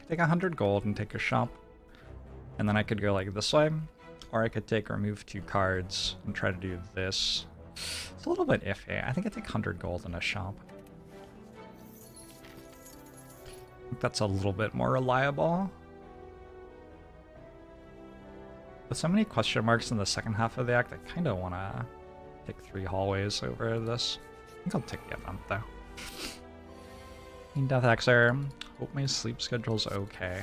Take 100 gold and take a shop. And then I could go like this way. Or I could take remove 2 cards and try to do this. It's a little bit iffy. I think I take 100 gold in a shop. I think that's a little bit more reliable. With so many question marks in the second half of the act, I kind of want to take 3 hallways over this. I think I'll take the event though. Death Hexer. Hope my sleep schedule's okay.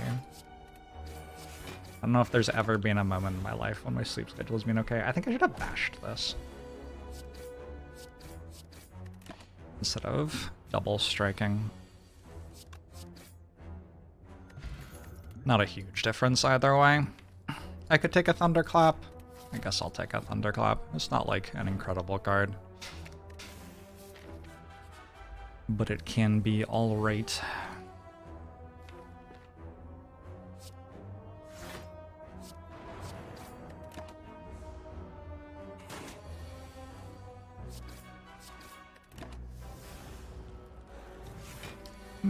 I don't know if there's ever been a moment in my life when my sleep schedule's been okay. I think I should have bashed this. Instead of double striking. Not a huge difference either way. I could take a Thunderclap. I guess I'll take a Thunderclap. It's not like an incredible card. But it can be alright.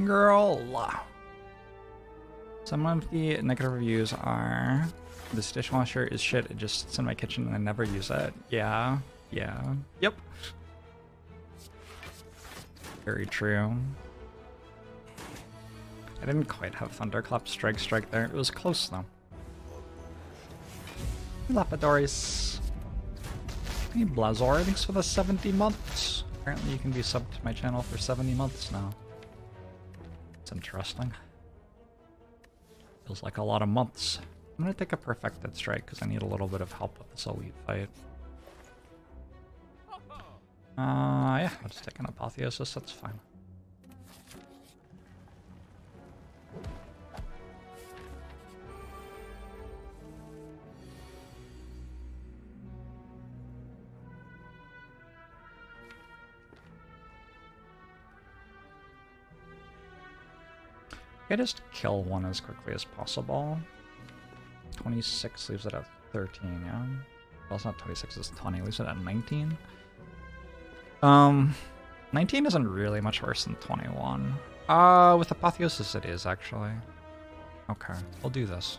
Girl. Some of the negative reviews are, this dishwasher is shit, it just sits in my kitchen and I never use it. Yeah, yep. Very true. I didn't quite have Thunderclap strike there. It was close though. Lapidoris. Hey Blazor, thanks for the 70 months. Apparently you can be subbed to my channel for 70 months now. It's interesting. Feels like a lot of months. I'm gonna take a Perfected Strike because I need a little bit of help with this elite fight. Yeah, I'll just take an Apotheosis, that's fine. I just kill one as quickly as possible. 26 leaves it at 13, yeah? Well, it's not 26, it's 20. Leaves it at 19. 19 isn't really much worse than 21. With Apotheosis it is, actually. Okay, I'll do this.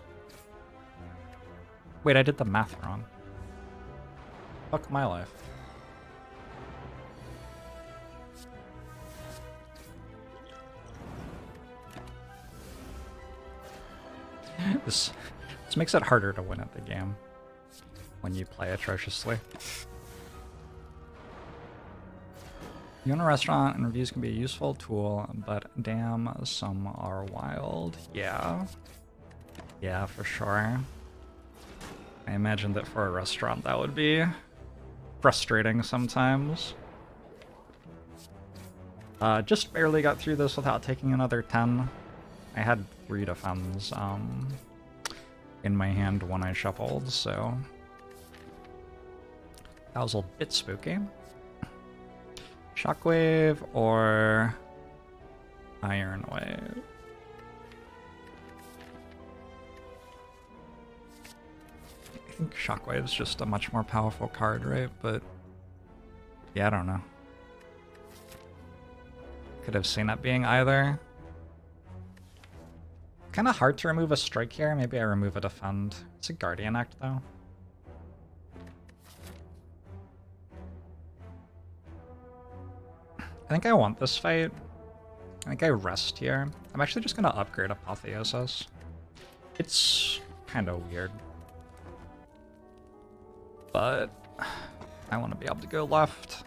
Wait, I did the math wrong. Fuck my life. This makes it harder to win at the game when you play atrociously. You own a restaurant and reviews can be a useful tool, but damn, some are wild. Yeah. Yeah, for sure. I imagine that for a restaurant that would be frustrating sometimes. Just barely got through this without taking another 10. I had 3 defends in my hand when I shuffled, so that was a bit spooky. Shockwave or Iron Wave? I think Shockwave's just a much more powerful card, right? But yeah, I don't know. Could have seen it being either. Kind of hard to remove a strike here. Maybe I remove a defend. It's a Guardian Act, though. I think I want this fight. I think I rest here. I'm actually just going to upgrade Apotheosis. It's kind of weird. But I want to be able to go left.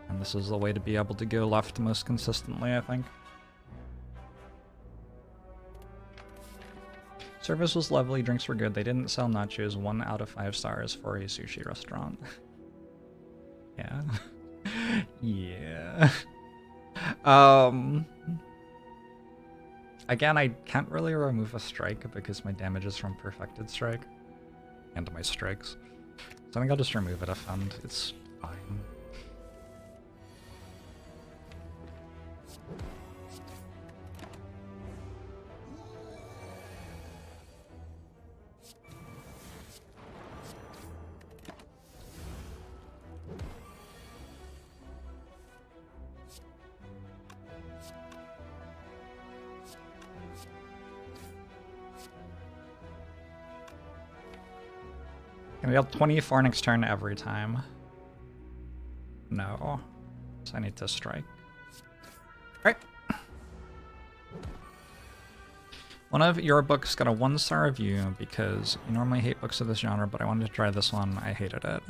And this is the way to be able to go left most consistently, I think. Service was lovely, drinks were good. They didn't sell nachos. 1 out of 5 stars for a sushi restaurant. Yeah. Yeah. Again, I can't really remove a strike because my damage is from Perfected Strike. And my strikes. So I think I'll just remove a defend. It's fine. Gonna be up 24 next turn every time. No. So I need to strike. Alright. One of your books got a 1-star review because you normally hate books of this genre, but I wanted to try this one. I hated it.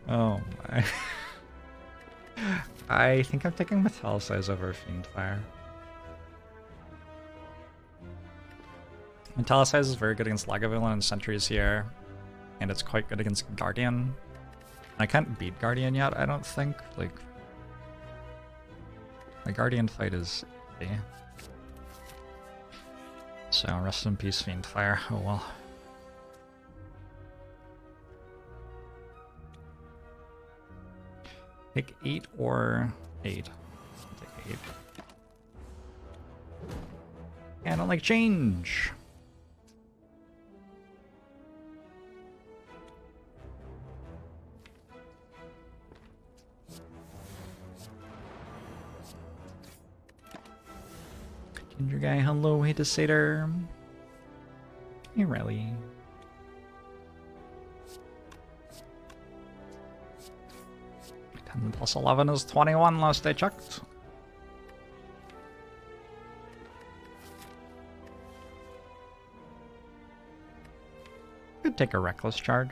Oh my. I think I'm taking Metallicize over Fiendfire. Metallicize is very good against Lagavulin and Sentries here, and it's quite good against Guardian. I can't beat Guardian yet, I don't think. Like, my Guardian fight is easy. So, rest in peace, Fiendfire. Oh well. Take 8 or 8. I'll take 8. I don't like change. Ginger guy, hello, hey to Satyr. Hey, Rally. 10 plus 11 is 21 last I checked. Could take a reckless charge.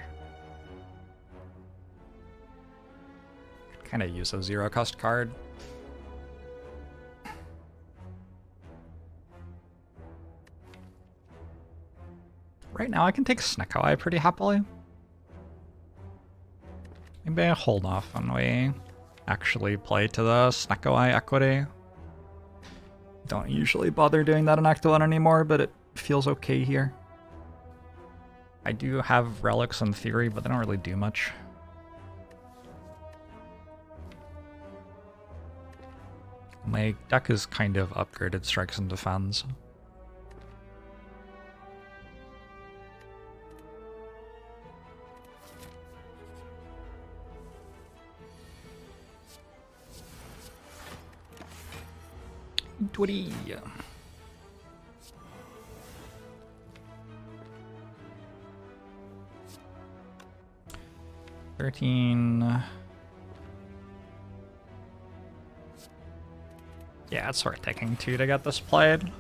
Could kind of use a 0-cost card. Right now I can take Snecko pretty happily. Maybe I hold off when we actually play to the Snecko equity. Don't usually bother doing that in Act 1 anymore, but it feels okay here. I do have relics in theory, but they don't really do much. My deck is kind of upgraded strikes and defense. Twitty. 13. Yeah, it's worth taking 2 to get this played.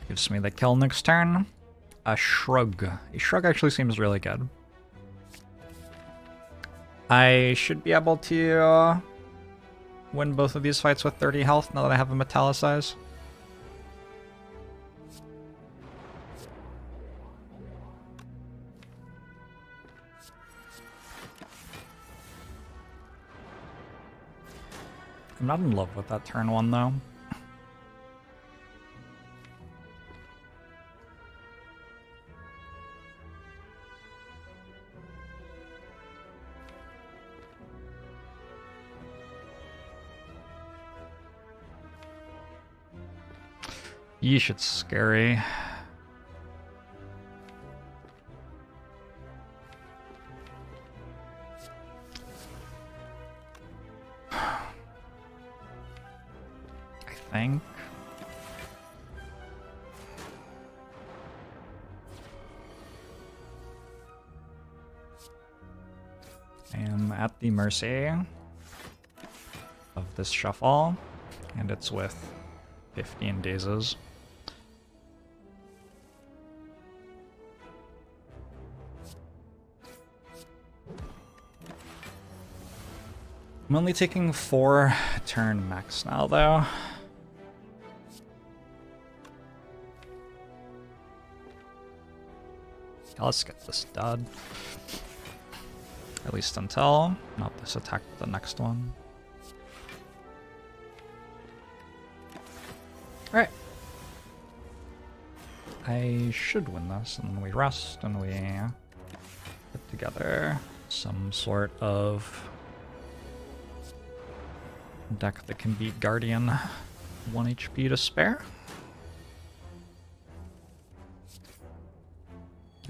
Gives me the kill next turn. A shrug. A shrug actually seems really good. I should be able to win both of these fights with 30 health now that I have a Metallicize. I'm not in love with that turn 1 though. Yeesh, it's scary. I think. I am at the mercy of this shuffle, and it's with 15 dazes. I'm only taking 4 turn max now, though. Yeah, let's get this done. At least until not this attack, the next one. Alright. I should win this, and then we rest, and we put together some sort of deck that can beat Guardian. 1 HP to spare.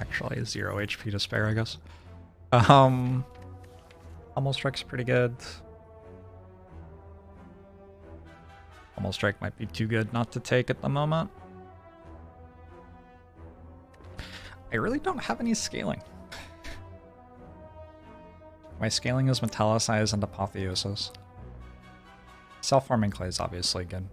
Actually, 0 HP to spare, I guess. Almost strike's pretty good. Almost strike might be too good not to take at the moment. I really don't have any scaling. My scaling is Metallicize and Apotheosis. Self-forming clay is obviously good.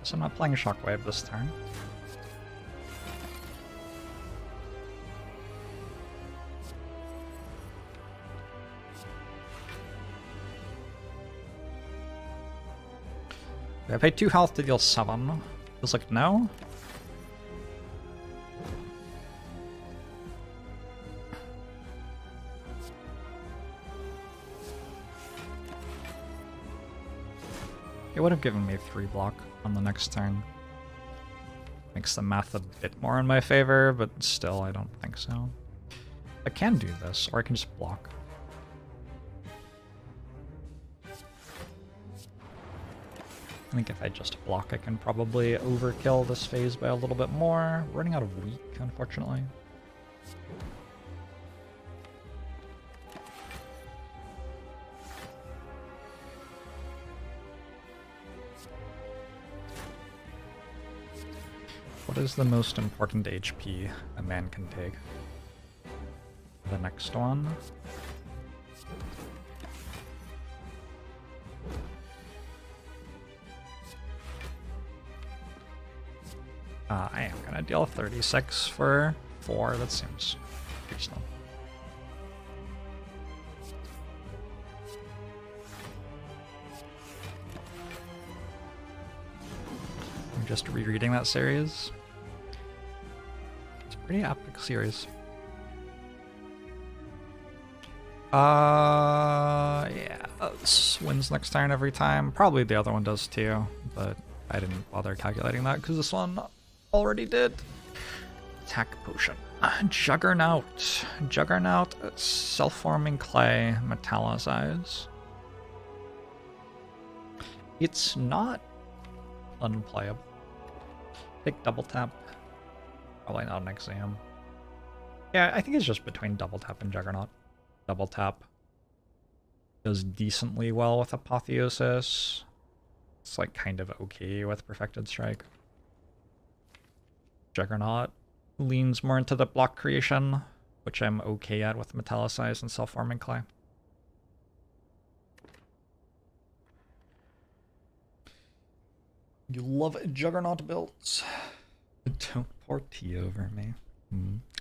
So I'm not playing Shockwave this turn. I paid 2 health to deal 7. Feels like no. It would have given me 3 block on the next turn. Makes the math a bit more in my favor, but still, I don't think so. I can do this, or I can just block. I think if I just block, I can probably overkill this phase by a little bit more. Running out of weak, unfortunately. What is the most important HP a man can take? The next one. I am gonna deal 36 for 4. That seems reasonable. I'm just rereading that series. It's a pretty epic series. Yeah, this wins next turn every time. Probably the other one does too, but I didn't bother calculating that because this one already did. Attack potion. Juggernaut. Juggernaut, self-forming clay, metallicize. It's not unplayable. Take double tap. Probably not an exam. Yeah, I think it's just between double tap and Juggernaut. Double tap does decently well with Apotheosis. It's like kind of okay with Perfected Strike. Juggernaut leans more into the block creation, which I'm okay at with Metallicize and Self-Forming Clay. You love Juggernaut builds. Don't pour tea over me.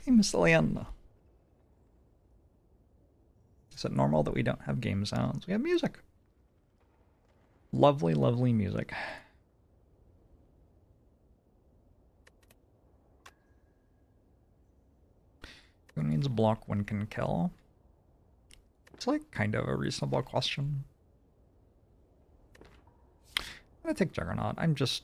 Hey, Miss Leanna. Is it normal that we don't have game sounds? We have music. Lovely, lovely music. Who needs a block when can kill? It's like kind of a reasonable question. I'm gonna take Juggernaut. I'm just...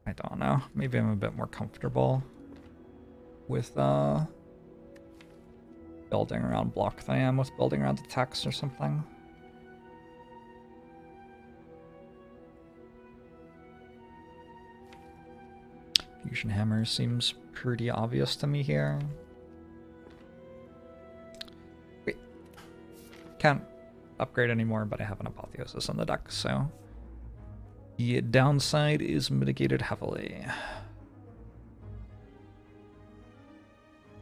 I don't know. Maybe I'm a bit more comfortable with building around block than I am with building around attacks or something. Fusion Hammer seems pretty obvious to me here. Wait. Can't upgrade anymore, but I have an Apotheosis on the deck, so the downside is mitigated heavily.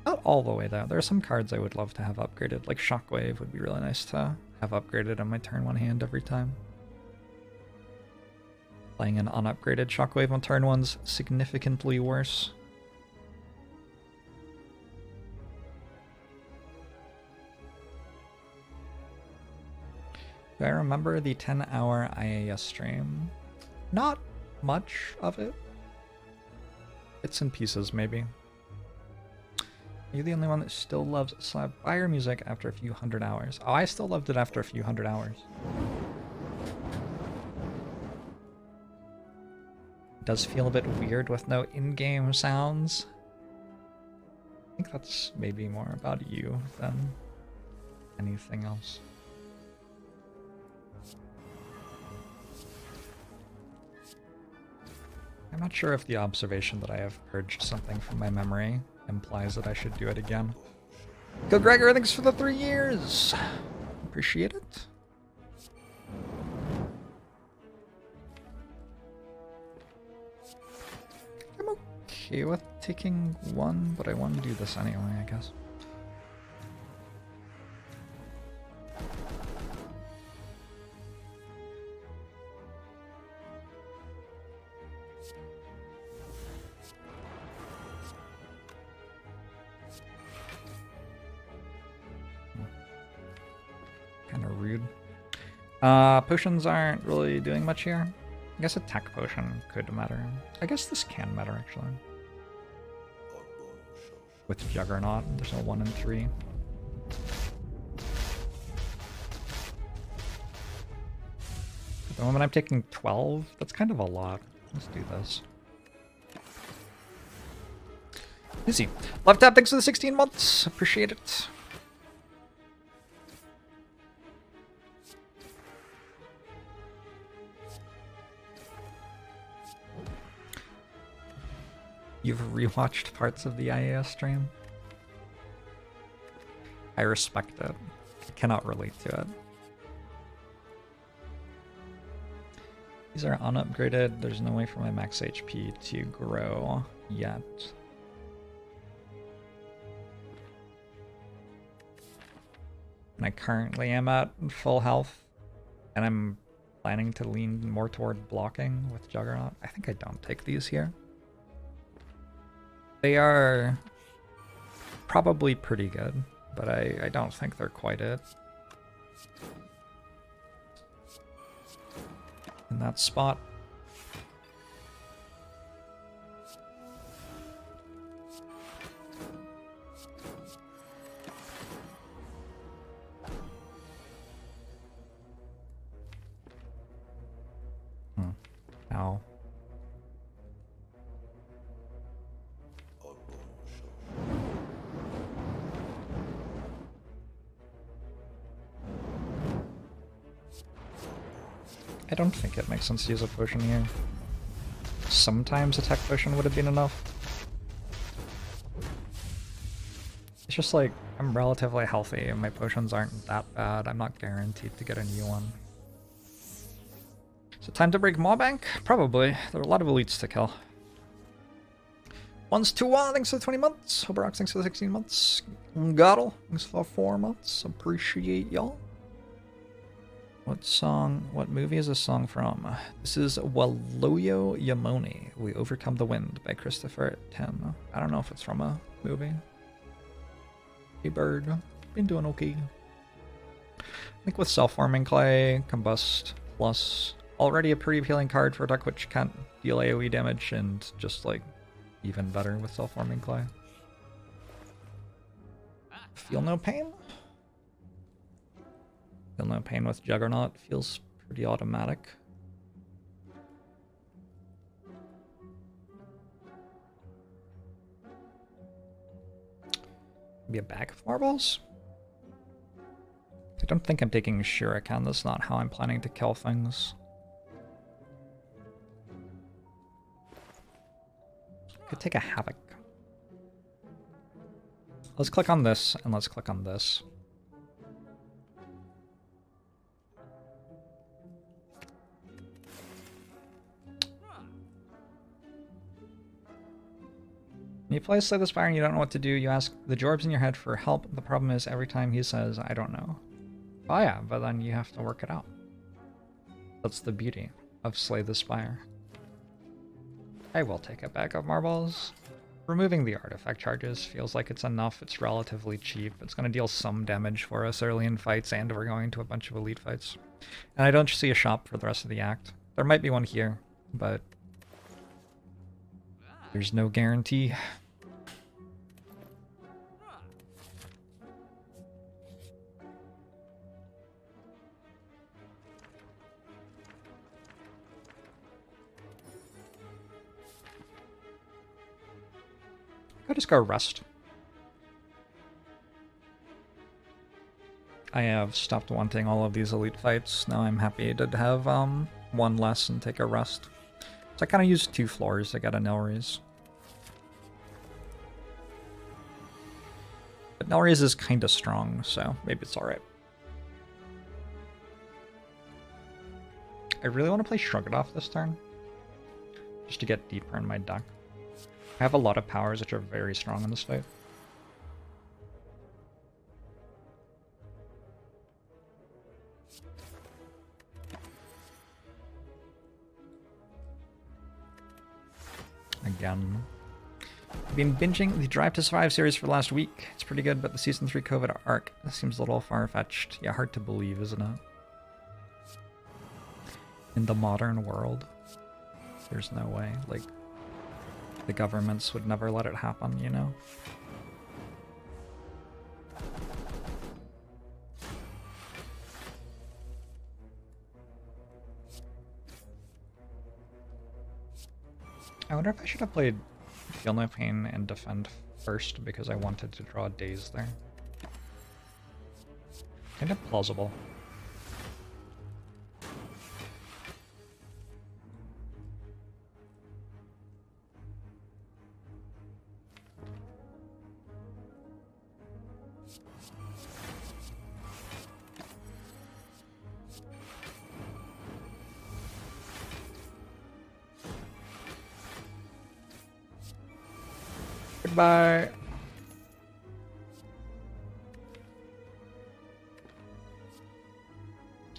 Not all the way though. There are some cards I would love to have upgraded, like Shockwave would be really nice to have upgraded on my turn 1 hand every time. Playing an unupgraded Shockwave on turn 1's significantly worse. Do I remember the 10-hour IAS stream? Not much of it. Bits and pieces, maybe. You're the only one that still loves Spire music after a few hundred hours. Oh, I still loved it after a few hundred hours. It does feel a bit weird with no in-game sounds. think that's maybe more about you than anything else. I'm not sure if the observation that I have purged something from my memory implies that I should do it again. Go Gregor, thanks for the 3 years! Appreciate it. I'm okay with taking 1, but I want to do this anyway, I guess. Kind of rude. Potions aren't really doing much here. I guess a tech potion could matter. I guess this can matter, actually. With Juggernaut, there's a 1 and 3. At the moment I'm taking 12. That's kind of a lot. Let's do this. Easy. Love tap, thanks for the 16 months. Appreciate it. You've rewatched parts of the IAS stream? I respect it. I cannot relate to it. These are unupgraded. There's no way for my max HP to grow yet. And I currently am at full health, and I'm planning to lean more toward blocking with Juggernaut. I think I don't take these here. They are probably pretty good, but I don't think they're quite it. In that spot. Ow. I don't think it makes sense to use a potion here. Sometimes a tech potion would have been enough. It's just like, I'm relatively healthy and my potions aren't that bad. I'm not guaranteed to get a new one. So time to break Mawbank? Probably. There are a lot of elites to kill. One's 2-1, thanks for the 20 months. Hoberox, thanks for the 16 months. Goddle, thanks for the 4 months. Appreciate y'all. What song, what movie is this song from? This is Waloyo Yamoni, We Overcome the Wind by Christopher Tim. I don't know if it's from a movie. Hey bird, been doing okay. I think with Self-Forming Clay, Combust Plus, already a pretty appealing card for a deck which can't deal AoE damage, and just like even better with Self-Forming Clay. Feel no pain? Feel no pain with Juggernaut, feels pretty automatic. Maybe a bag of marbles? I don't think I'm taking Shuriken, that's not how I'm planning to kill things. Could take a Havoc. Let's click on this, and let's click on this. When you play Slay the Spire and you don't know what to do, you ask the Jorbs in your head for help. The problem is every time he says, I don't know. Oh yeah, but then you have to work it out. That's the beauty of Slay the Spire. I will take a bag of marbles. Removing the artifact charges feels like it's enough. It's relatively cheap. It's going to deal some damage for us early in fights, and we're going to a bunch of elite fights. And I don't see a shop for the rest of the act. There might be one here, but there's no guarantee. I'll just go rest. I have stopped wanting all of these elite fights. Now I'm happy to have one less and take a rest. So I kind of used 2 floors to get a Nelries. But Nelries is kind of strong, so maybe it's alright. I really want to play Shrug It Off this turn, just to get deeper in my deck. I have a lot of powers which are very strong in this fight. Again. I've been binging the Drive to Survive series for the last week. It's pretty good, but the Season 3 COVID arc seems a little far-fetched. Yeah, hard to believe, isn't it? In the modern world, there's no way. Like, the governments would never let it happen, you know? I wonder if I should have played Feel No Pain and Defend first because I wanted to draw Daze there. Kind of plausible. Goodbye.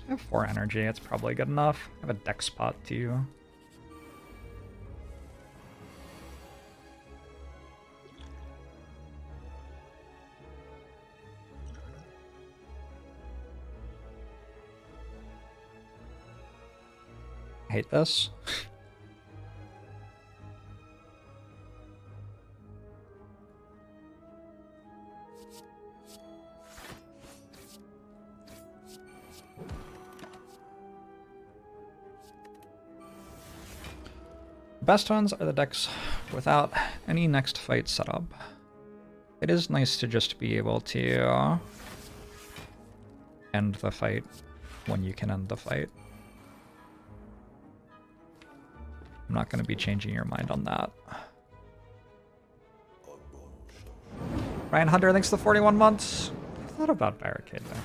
I have 4 energy, it's probably good enough. I have a deck spot too. I hate this. The best ones are the decks without any next fight setup. It is nice to just be able to end the fight when you can end the fight. I'm not going to be changing your mind on that. Ryan Hunter, thanks for the 41 months. I thought about Barricade there.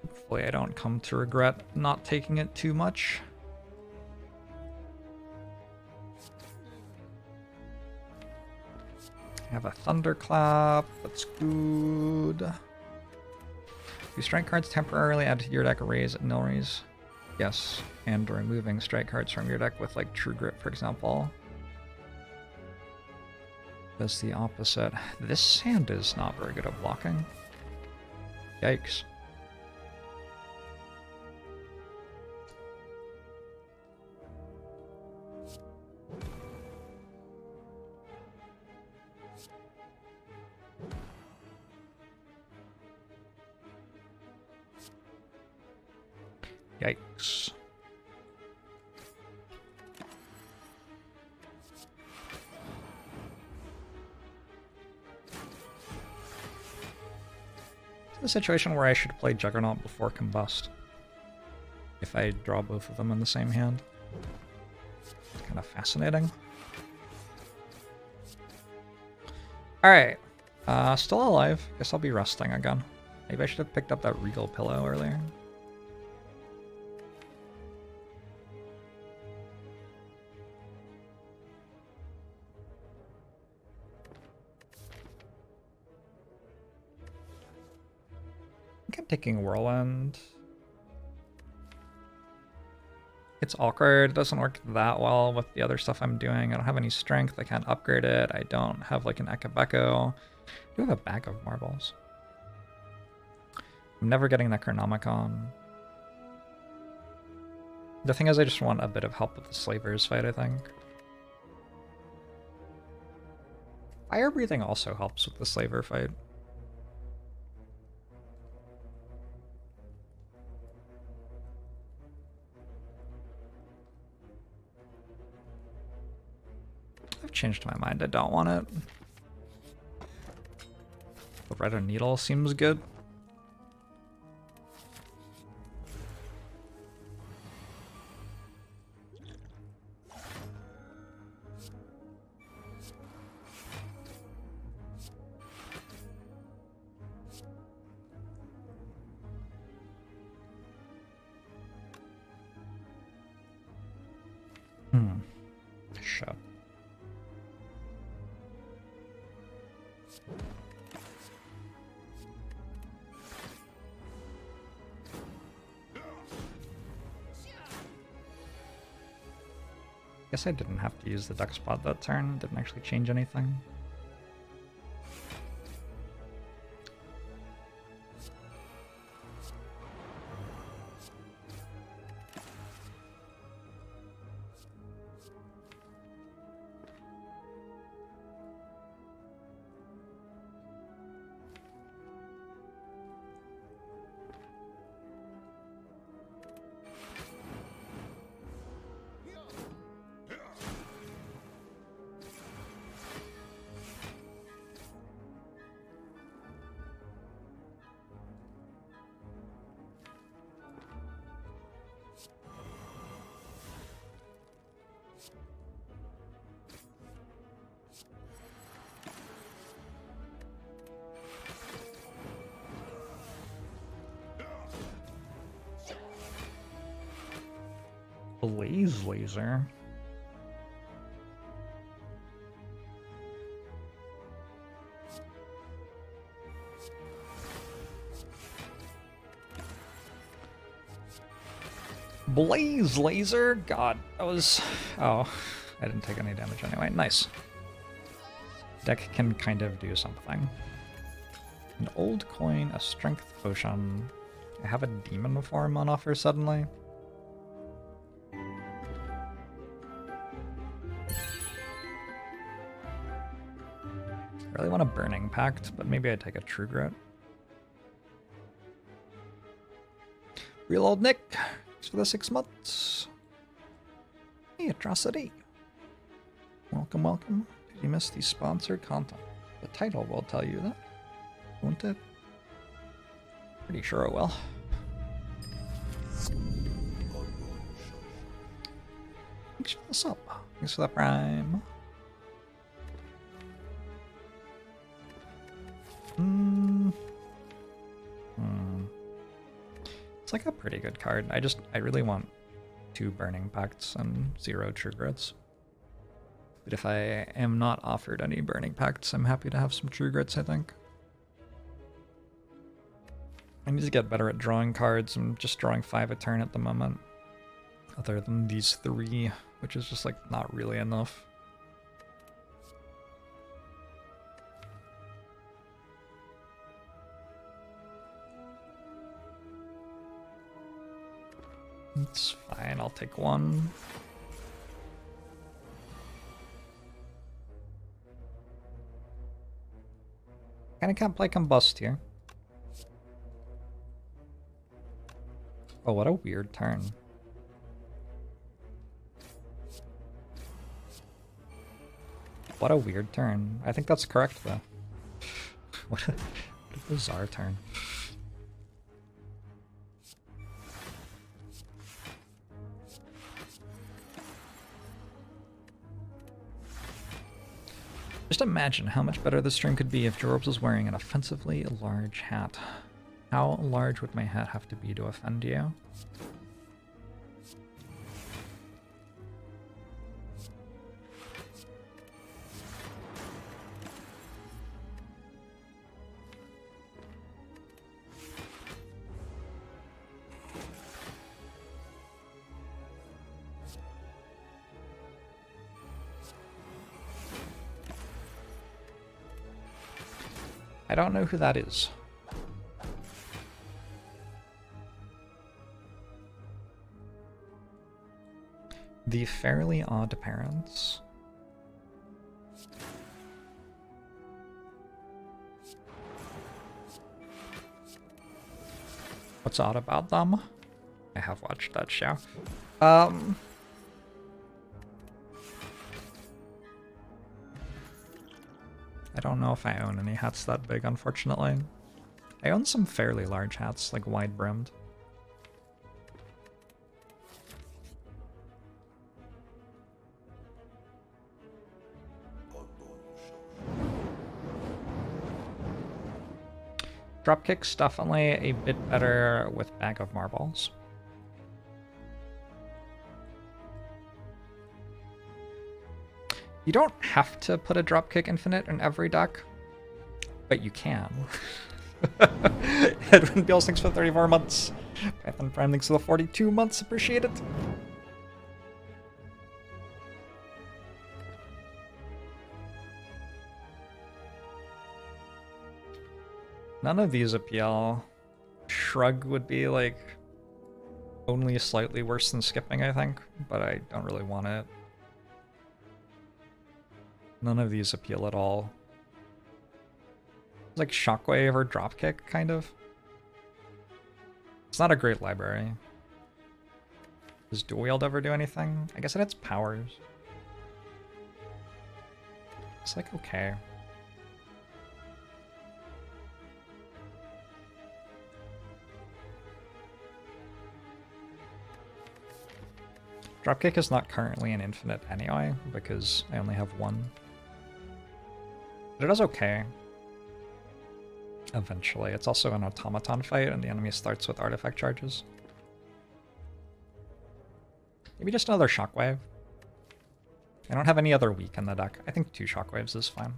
Hopefully I don't come to regret not taking it too much. I have a Thunderclap, that's good. Do strike cards temporarily add to your deck raise and Nelries? Yes, and removing strike cards from your deck with like True Grit, for example. Does the opposite. This hand is not very good at blocking. Yikes. Yikes. It's a situation where I should play Juggernaut before Combust. If I draw both of them in the same hand. It's kind of fascinating. Alright. Still alive. Guess I'll be resting again. Maybe I should have picked up that Regal Pillow earlier. I'm taking Whirlwind. It's awkward. It doesn't work that well with the other stuff I'm doing. I don't have any strength. I can't upgrade it. I don't have like an Ekabeko. I do have a bag of marbles. I'm never getting Necronomicon. The thing is, I just want a bit of help with the Slavers fight, I think. Fire Breathing also helps with the Slaver fight. I've changed my mind, I don't want it. The Red Needle seems good. shit. Guess I didn't have to use the duck spot that turn. Didn't actually change anything. Blaze laser. Blaze laser? God, that was... Oh, I didn't take any damage anyway. Nice. Deck can kind of do something. An old coin, a strength potion. I have a demon form on offer suddenly. I really want a Burning Pact, but maybe I take a True Grit. Real old Nick, thanks for the 6 months. Hey, Atrocity. Welcome, welcome. Did you miss the sponsored content? The title will tell you that, won't it? Pretty sure it will. Thanks for the sub. Thanks for the Prime. It's like a pretty good card. I really want 2 Burning Pacts and 0 True Grits. But if I am not offered any Burning Pacts, I'm happy to have some True Grits, I think. I need to get better at drawing cards. I'm just drawing 5 a turn at the moment. Other than these 3, which is just like not really enough. It's fine, I'll take 1. Kinda can't play Combust here. Oh, what a weird turn. What a weird turn. I think that's correct, though. What a bizarre turn. Just imagine how much better the stream could be if Jorbs was wearing an offensively large hat. How large would my hat have to be to offend you? I don't know who that is. The Fairly Odd Parents. What's odd about them? I have watched that show. I don't know if I own any hats that big, unfortunately. I own some fairly large hats, like wide-brimmed. Dropkick's definitely a bit better with Bag of Marbles. You don't have to put a Dropkick Infinite in every deck, but you can. Edwin Beals, thanks for the 34 months. Python Prime, thanks for the 42 months. Appreciate it. None of these appeal. Shrug would be like only slightly worse than skipping, I think, but I don't really want it. None of these appeal at all. It's like Shockwave or Dropkick, kind of. It's not a great library. Does Dual Wield ever do anything? I guess it has powers. It's like okay. Dropkick is not currently an infinite anyway, because I only have one. But it does okay. Eventually. It's also an automaton fight, and the enemy starts with artifact charges. Maybe just another Shockwave. I don't have any other weak in the deck. I think 2 Shockwaves is fine.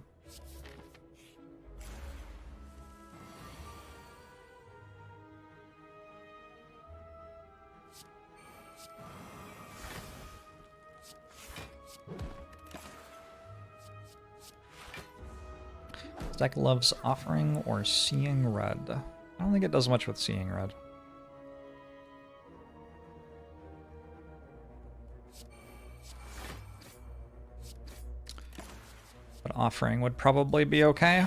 Deck loves Offering or Seeing Red. I don't think it does much with Seeing Red. But Offering would probably be okay.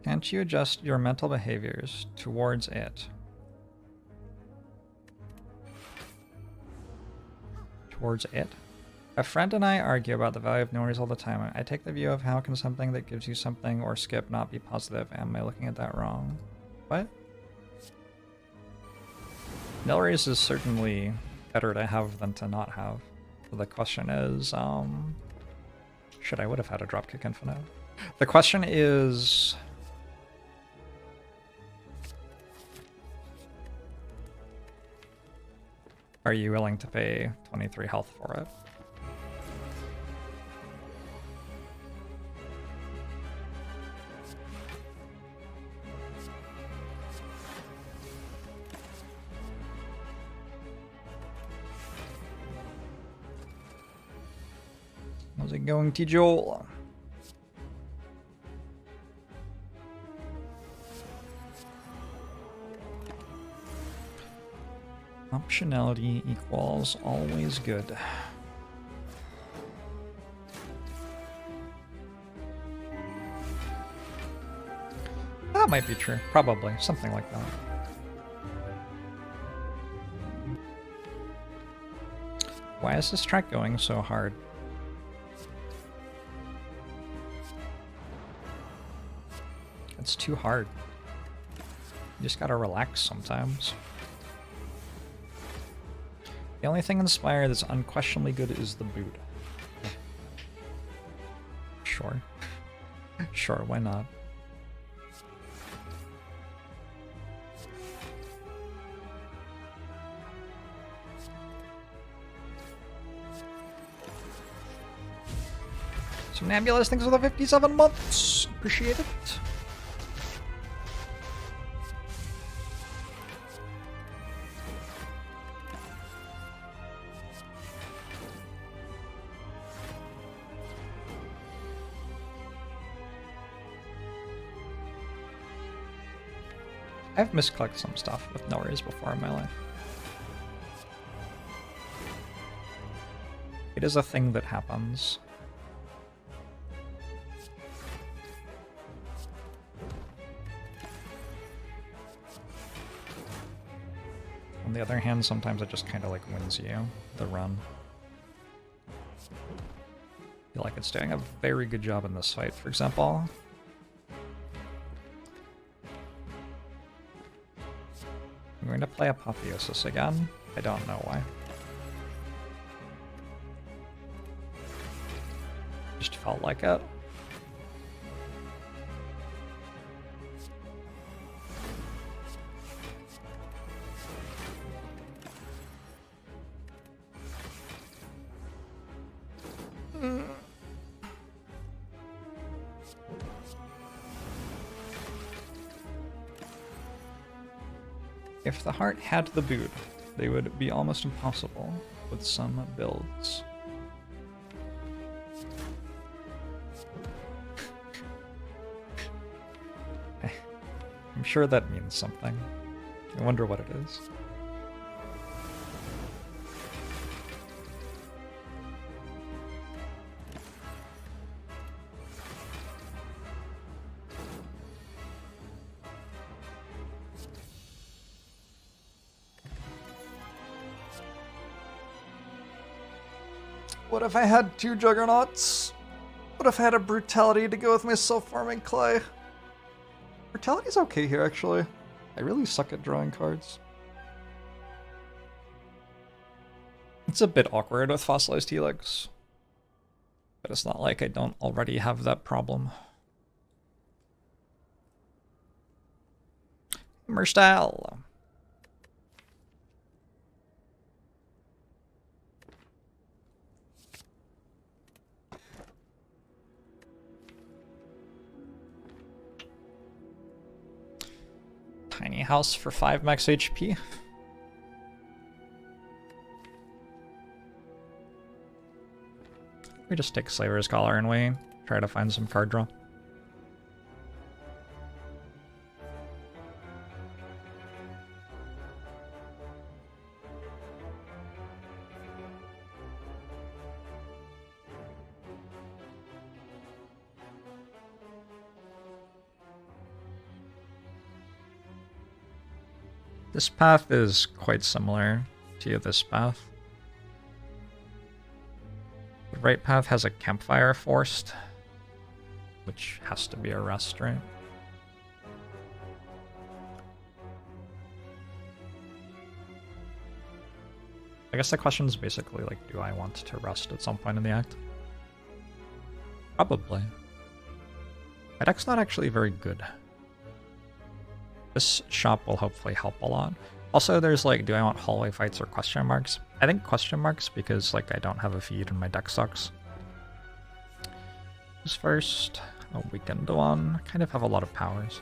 Can't you adjust your mental behaviors towards it? Towards it? A friend and I argue about the value of noise all the time. I take the view of how can something that gives you something or skip not be positive? Am I looking at that wrong? What? Nilraise is certainly better to have than to not have. So the question is, shit, I would have had a Dropkick Infinite. The question is... Are you willing to pay 23 health for it? How's it going, T-Joel? Optionality equals always good. That might be true. Probably. Something like that. Why is this track going so hard? It's too hard. You just gotta relax sometimes. The only thing in Spire that's unquestionably good is the boot. Sure. Sure, why not? So Nebulous, thanks for the 57 months. Appreciate it. I've misclicked some stuff with Nilraise before in my life. It is a thing that happens. On the other hand, sometimes it just kind of like wins you the run. I feel like it's doing a very good job in this fight, for example. I'm going to play Apotheosis again. I don't know why. Just felt like it. If the heart had the boot, they would be almost impossible with some builds. I'm sure that means something. I wonder what it is. What if I had 2 Juggernauts? What if I had a Brutality to go with my self-farming clay? Brutality's okay here, actually. I really suck at drawing cards. It's a bit awkward with Fossilized Helix. But it's not like I don't already have that problem. Merstal. Tiny house for 5 max HP. We just take Slaver's Collar and we try to find some card draw. This path is quite similar to this path. The right path has a campfire forced, which has to be a rest, right? I guess the question is basically like, do I want to rest at some point in the act? Probably. My deck's not actually very good. This shop will hopefully help a lot. Also, there's like, do I want hallway fights or question marks? I think question marks because like I don't have a feed and my deck sucks. This first, a weekend one. Kind of have a lot of powers.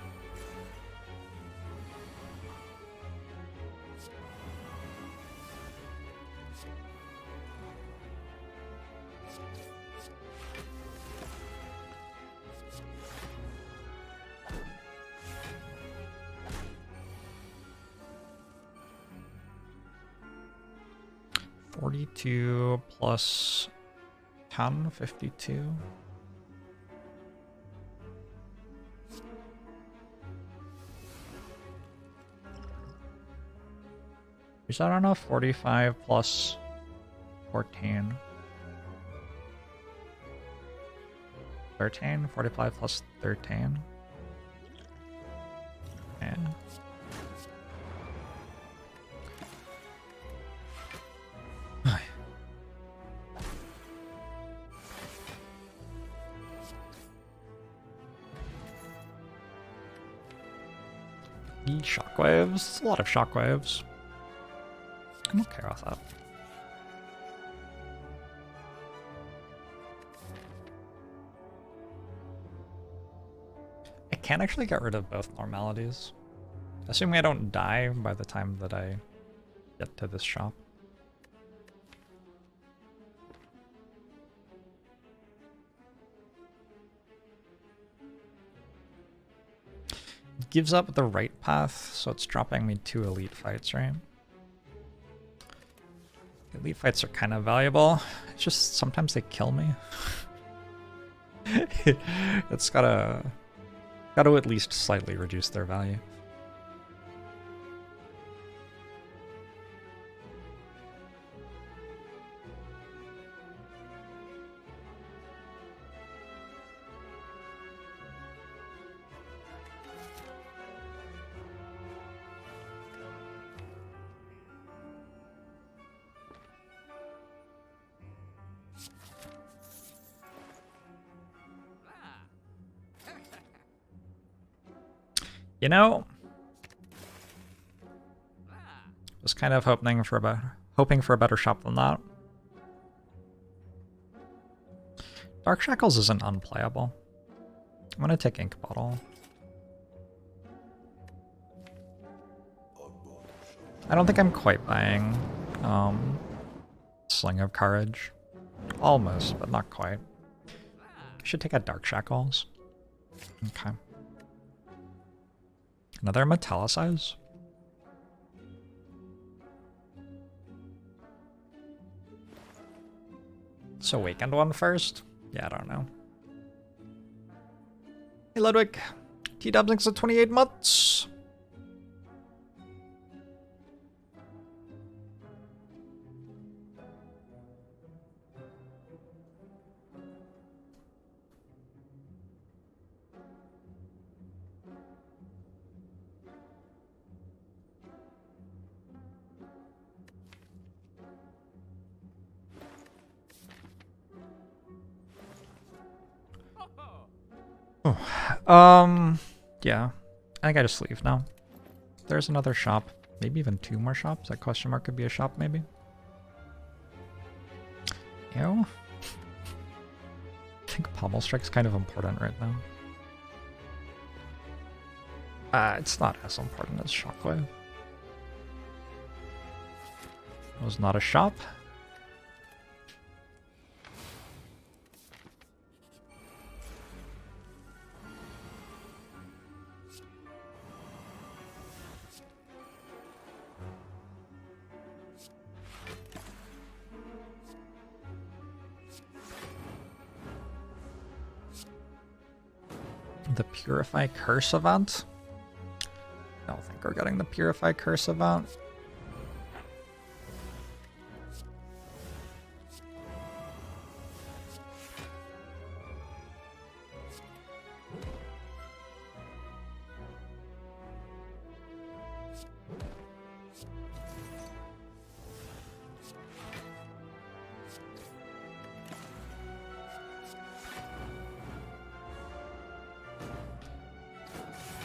$42 plus 10, 52. Is that enough? 45 plus 14. 13? 45 plus 13. And shockwaves. A lot of shockwaves. I'm okay with that. I can actually get rid of both normalities. Assuming I don't die by the time that I get to this shop. It gives up the right path, so it's dropping me 2 elite fights, right? Elite fights are kind of valuable. It's just sometimes they kill me. It's gotta at least slightly reduce their value. You know, was kind of hoping for a better shop than that. Dark Shackles isn't unplayable. I'm gonna take Ink Bottle. I don't think I'm quite buying Sling of Courage. Almost, but not quite. I should take a Dark Shackles. Okay. Another Metallicize. So Awakened one first? Yeah, I don't know. Hey Ludwig, T-Dubs thanks for 28 months. Yeah. I think I just leave now. There's another shop. Maybe even 2 more shops. That question mark could be a shop, maybe. Ew. I think Pommel Strike's kind of important right now. It's not as important as Shockwave. It was not a shop. The Purify Curse event? I don't think we're getting the Purify Curse event.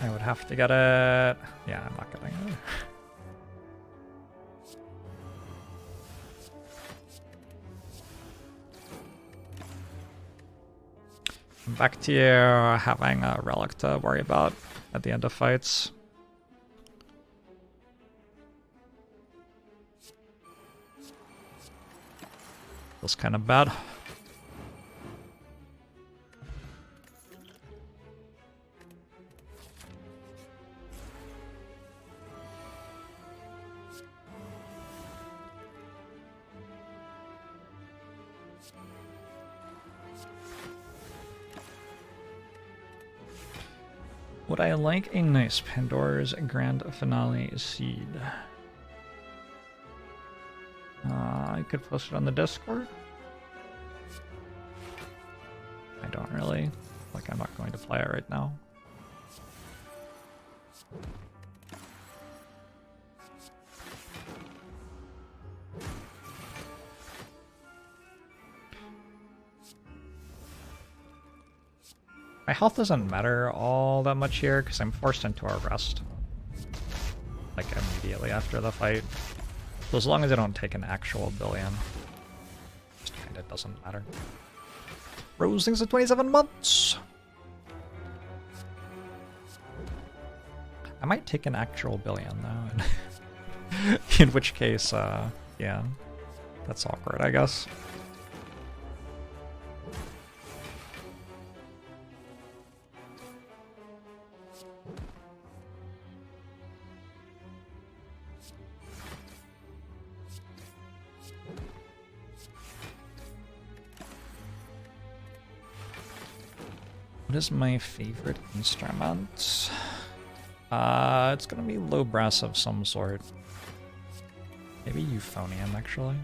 I would have to get it. Yeah, I'm not getting it. Back to you having a relic to worry about at the end of fights. Feels kind of bad. Would I like a nice Pandora's Grand Finale seed? I could post it on the Discord. I don't really. Like, I'm not going to play it right now. My health doesn't matter all that much here because I'm forced into a rest. Like immediately after the fight. So as long as I don't take an actual billion, it just kinda doesn't matter. Rose thanks for 27 months! I might take an actual billion though. In which case, yeah. That's awkward, I guess. What is my favorite instrument? It's gonna be low brass of some sort. Maybe euphonium, actually.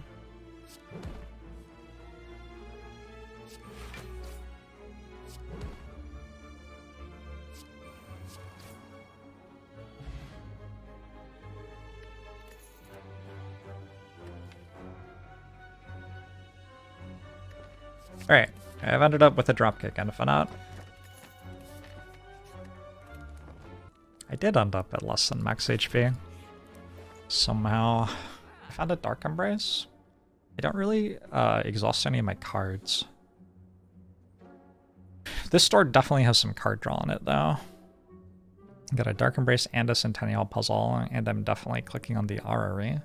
Alright, I've ended up with a dropkick and a Fanat. I did end up at less than max HP. Somehow. I found a Dark Embrace. I don't really exhaust any of my cards. This store definitely has some card draw in it, though. Got a Dark Embrace and a Centennial Puzzle, and I'm definitely clicking on the Orrery.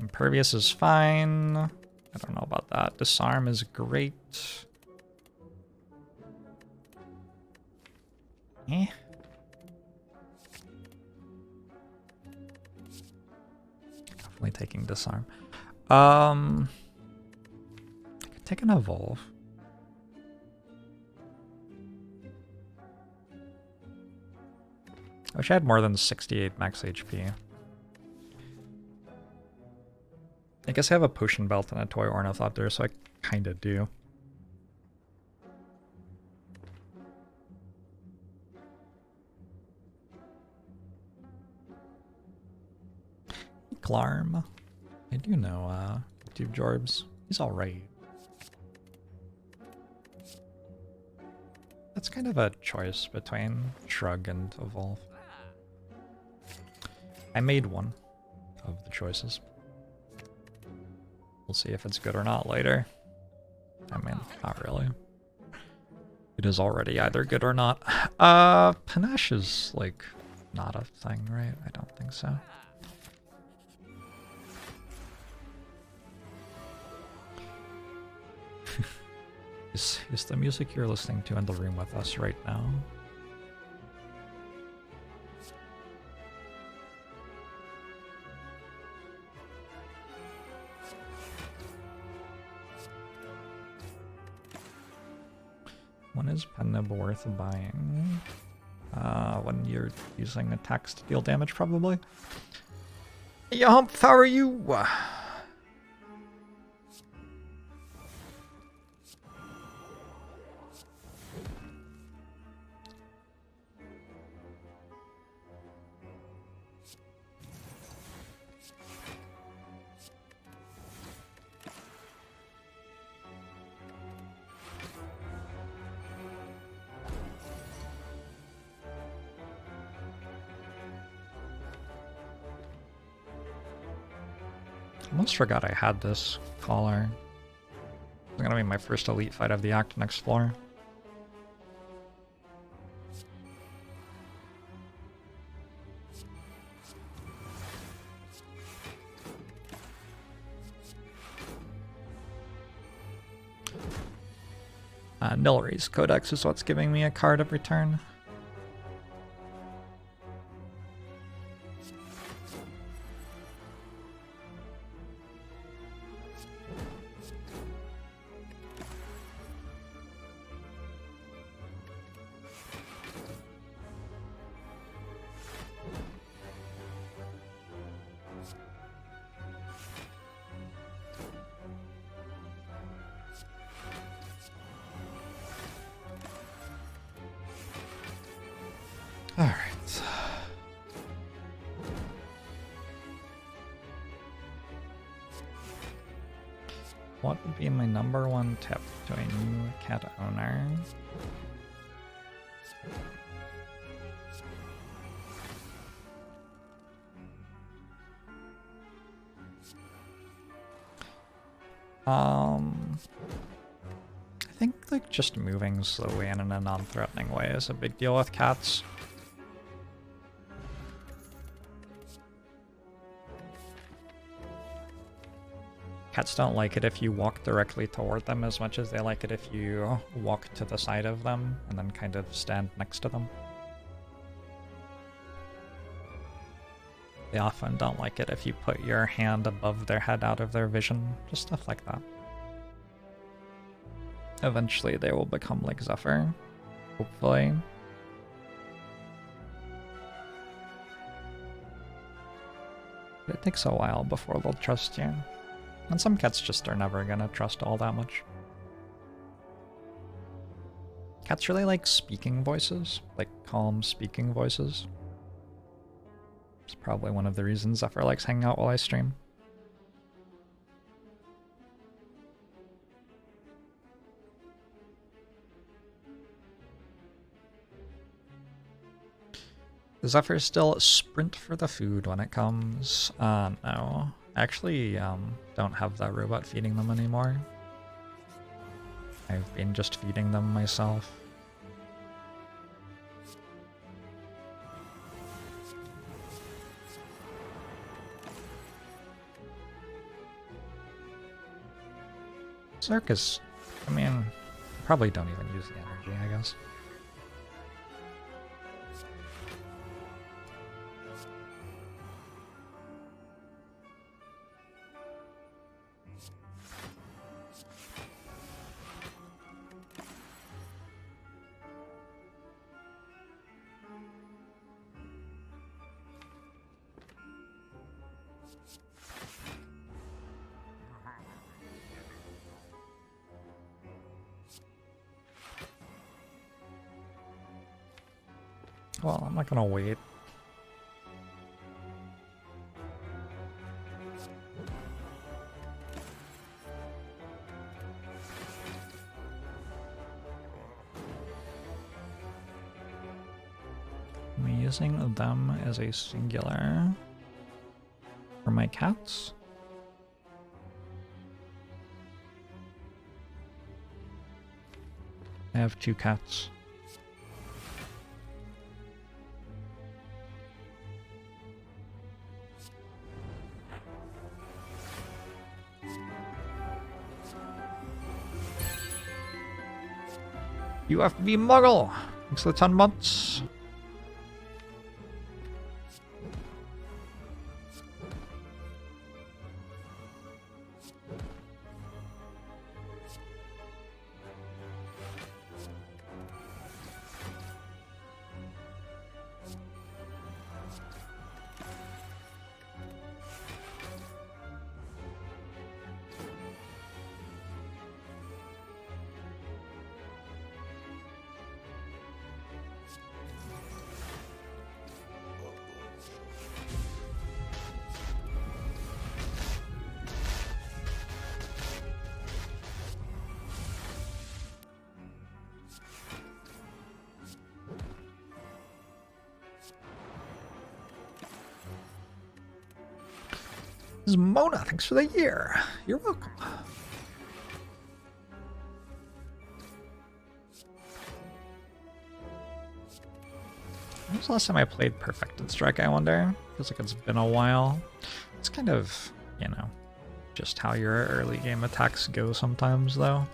Impervious is fine. I don't know about that. Disarm is great. Eh. Definitely taking Disarm. I could take an Evolve. I wish I had more than 68 max HP. I guess I have a Potion Belt and a Toy Ornithopter, so I kinda do. Glarm. I do know YouTube Jorbs. He's alright. That's kind of a choice between Shrug and Evolve. I made one of the choices. We'll see if it's good or not later. I mean, not really. It is already either good or not. Panache is, like, not a thing, right? I don't think so. Is the music you're listening to in the room with us right now? When is Pen-Nib worth buying? When you're using attacks to deal damage, probably. Yomp, how are you? Almost forgot I had this collar. It's gonna be my first elite fight of the act next floor. Nilry's Codex is what's giving me a card every turn. Alright. What would be my #1 tip to a new cat owner? I think like just moving slowly and in a non-threatening way is a big deal with cats. Cats don't like it if you walk directly toward them as much as they like it if you walk to the side of them and then kind of stand next to them. They often don't like it if you put your hand above their head out of their vision, just stuff like that. Eventually they will become like Zephyr, hopefully. But it takes a while before they'll trust you. And some cats just are never gonna trust all that much. Cats really like speaking voices, like calm speaking voices. It's probably one of the reasons Zephyr likes hanging out while I stream. Does Zephyr still sprint for the food when it comes? No. I actually don't have that robot feeding them anymore. I've been just feeding them myself. Circus, I mean, probably don't even use the energy, I guess. Well, I'm not gonna wait. I'm using them as a singular for my cats. I have 2 cats. You have to be Muggle! Thanks for the 10 months. This is Mona, thanks for the year. You're welcome. When was the last time I played Perfected Strike, I wonder? Feels like it's been a while. It's kind of, you know, just how your early game attacks go sometimes, though.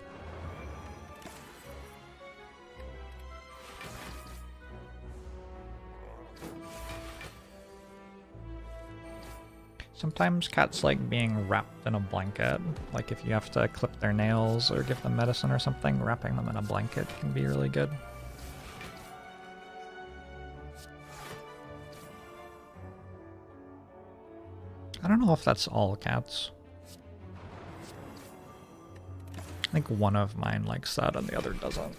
Sometimes cats like being wrapped in a blanket. Like if you have to clip their nails or give them medicine or something, wrapping them in a blanket can be really good. I don't know if that's all cats. I think one of mine likes that and the other doesn't.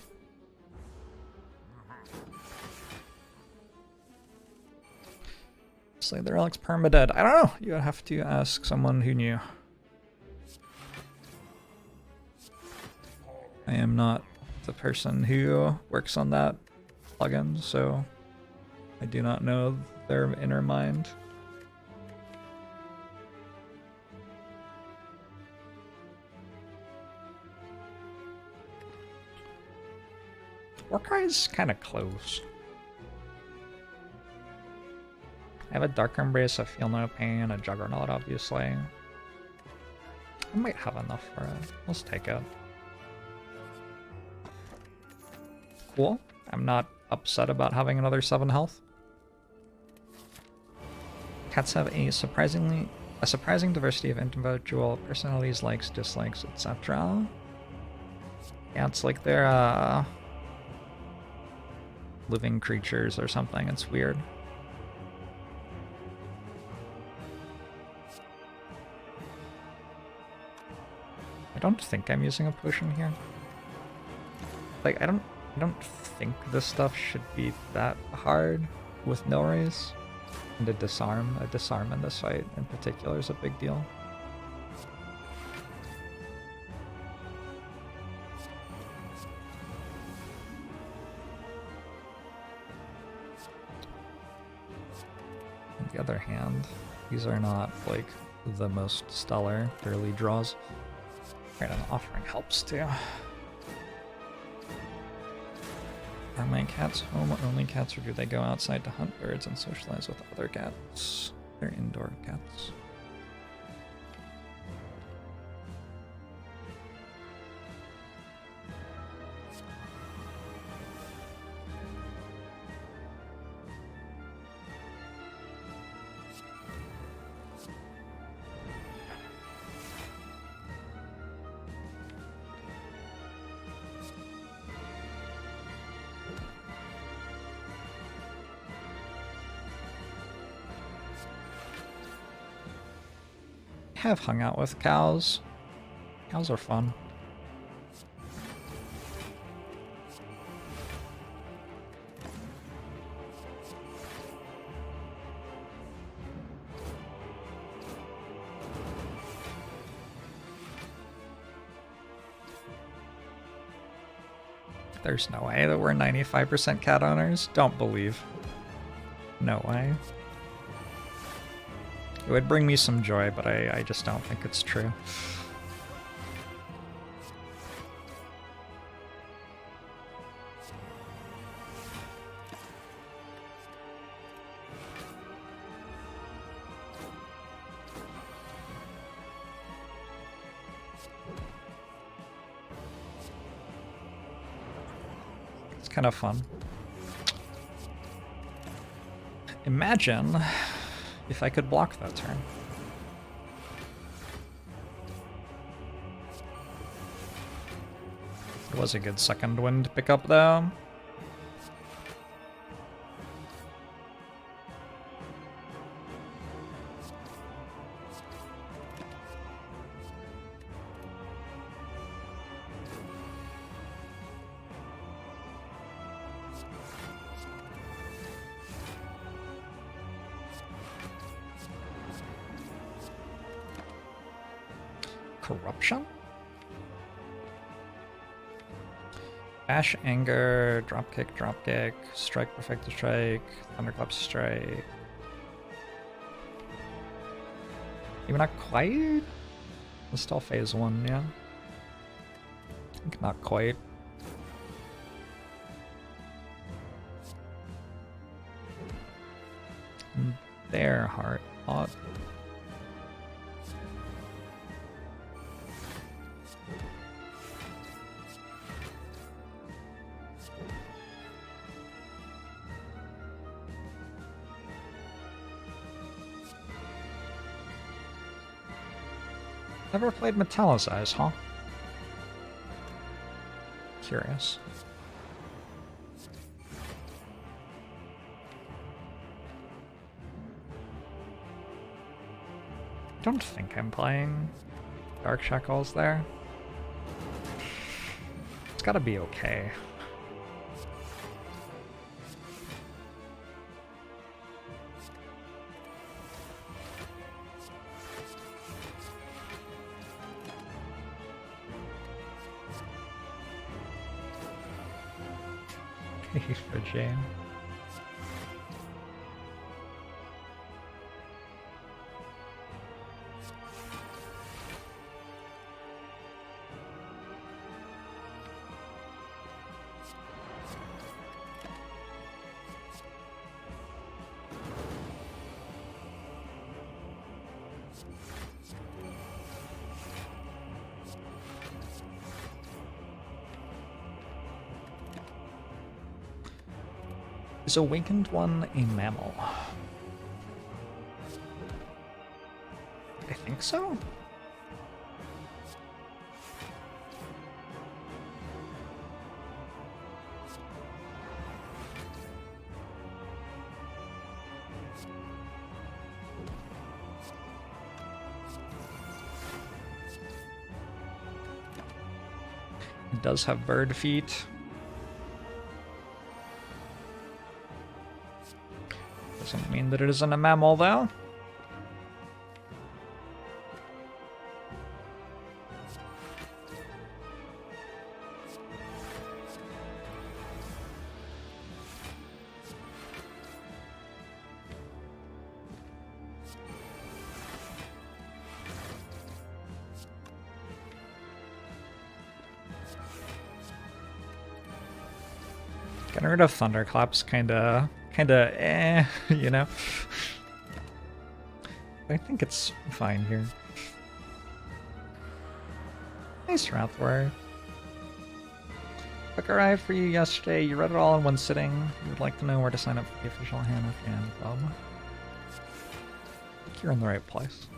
Say the relic's permadead. I don't know. You would have to ask someone who knew. I am not the person who works on that plugin, so I do not know their inner mind. Warcry's kind of close. I have a Dark Embrace, a Feel No Pain, a Juggernaut, obviously. I might have enough for it. Let's take it. Cool. I'm not upset about having another 7 health. Cats have a surprising diversity of individual personalities, likes, dislikes, etc. Yeah, it's like they're living creatures or something. It's weird. I don't think I'm using a potion here. Like, I don't think this stuff should be that hard with no raise. And a disarm in this fight in particular is a big deal. and these are not like the most stellar early draws. Right, an offering helps too. Are my cats home only cats, or do they go outside to hunt birds and socialize with other cats? They're indoor cats. Have hung out with cows. Cows are fun. There's no way that we're 95% cat owners. Don't believe. No way. It would bring me some joy, but I just don't think it's true. It's kind of fun. Imagine if I could block that turn. It was a good second wind pickup though. Corruption? Bash, anger, dropkick, strike, perfect strike, thunderclap strike. Even not quite? It's still phase 1, yeah. I think not quite. There, heart. Odd. Never played Metallicize, huh? Curious. I don't think I'm playing Dark Shackles there. It's gotta be okay. For Jane. Is Awakened One a mammal? I think so. It does have bird feet. Doesn't mean that it isn't a mammal, though. Getting rid of Thunderclaps kinda eh, you know? I think it's fine here. Nice Wrathward. Book arrived for you yesterday. You read it all in one sitting. You would like to know where to sign up for the official Hannah Fan Club. I think you're in the right place.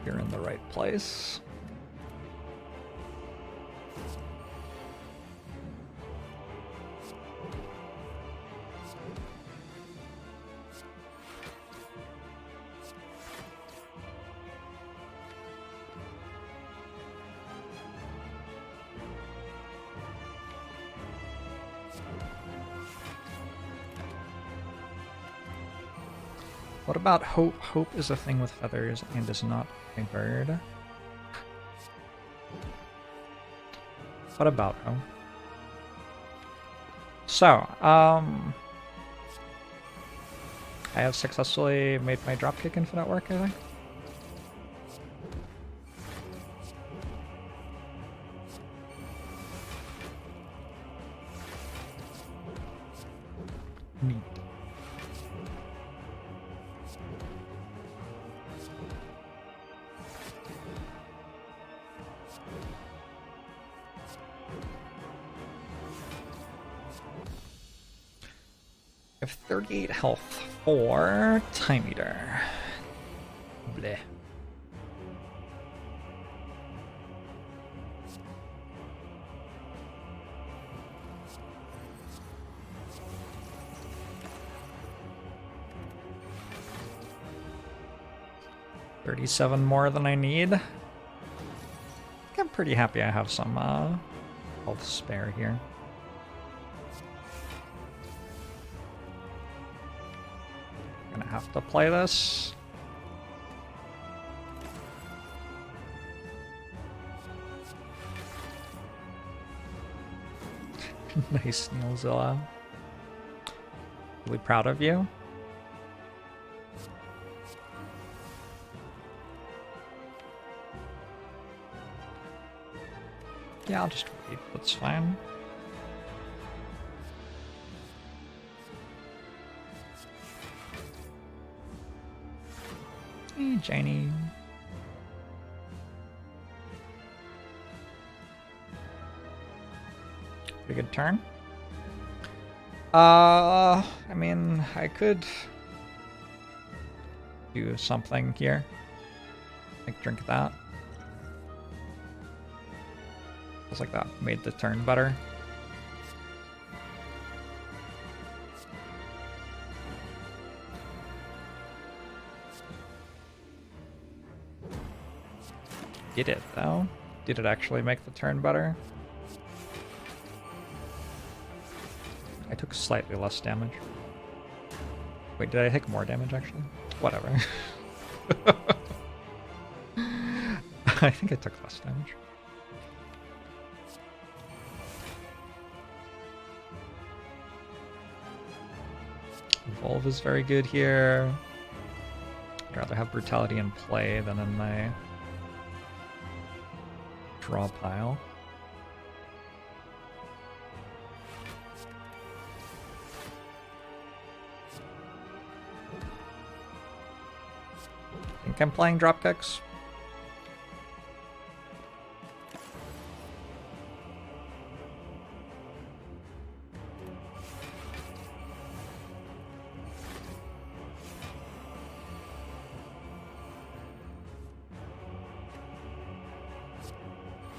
You're in the right place. What about Hope? Hope is a thing with feathers and is not a bird. What about Hope? So, I have successfully made my dropkick infinite work, I think. Neat. I have 38 health for Time Eater. Bleh. $37 more than I need. I'm pretty happy I have some health spare here. Gonna have to play this. Nice, Neilzilla. Really proud of you. Yeah, I'll just wait. That's fine. Hey, Janie. Pretty good turn. I mean, I could do something here. Like drink that. Feels like that made the turn better. Did it though? Did it actually make the turn better? I took slightly less damage. Wait, did I take more damage actually? Whatever. I think I took less damage. Evolve is very good here. I'd rather have Brutality in play than in my draw pile. I think I'm playing dropkicks.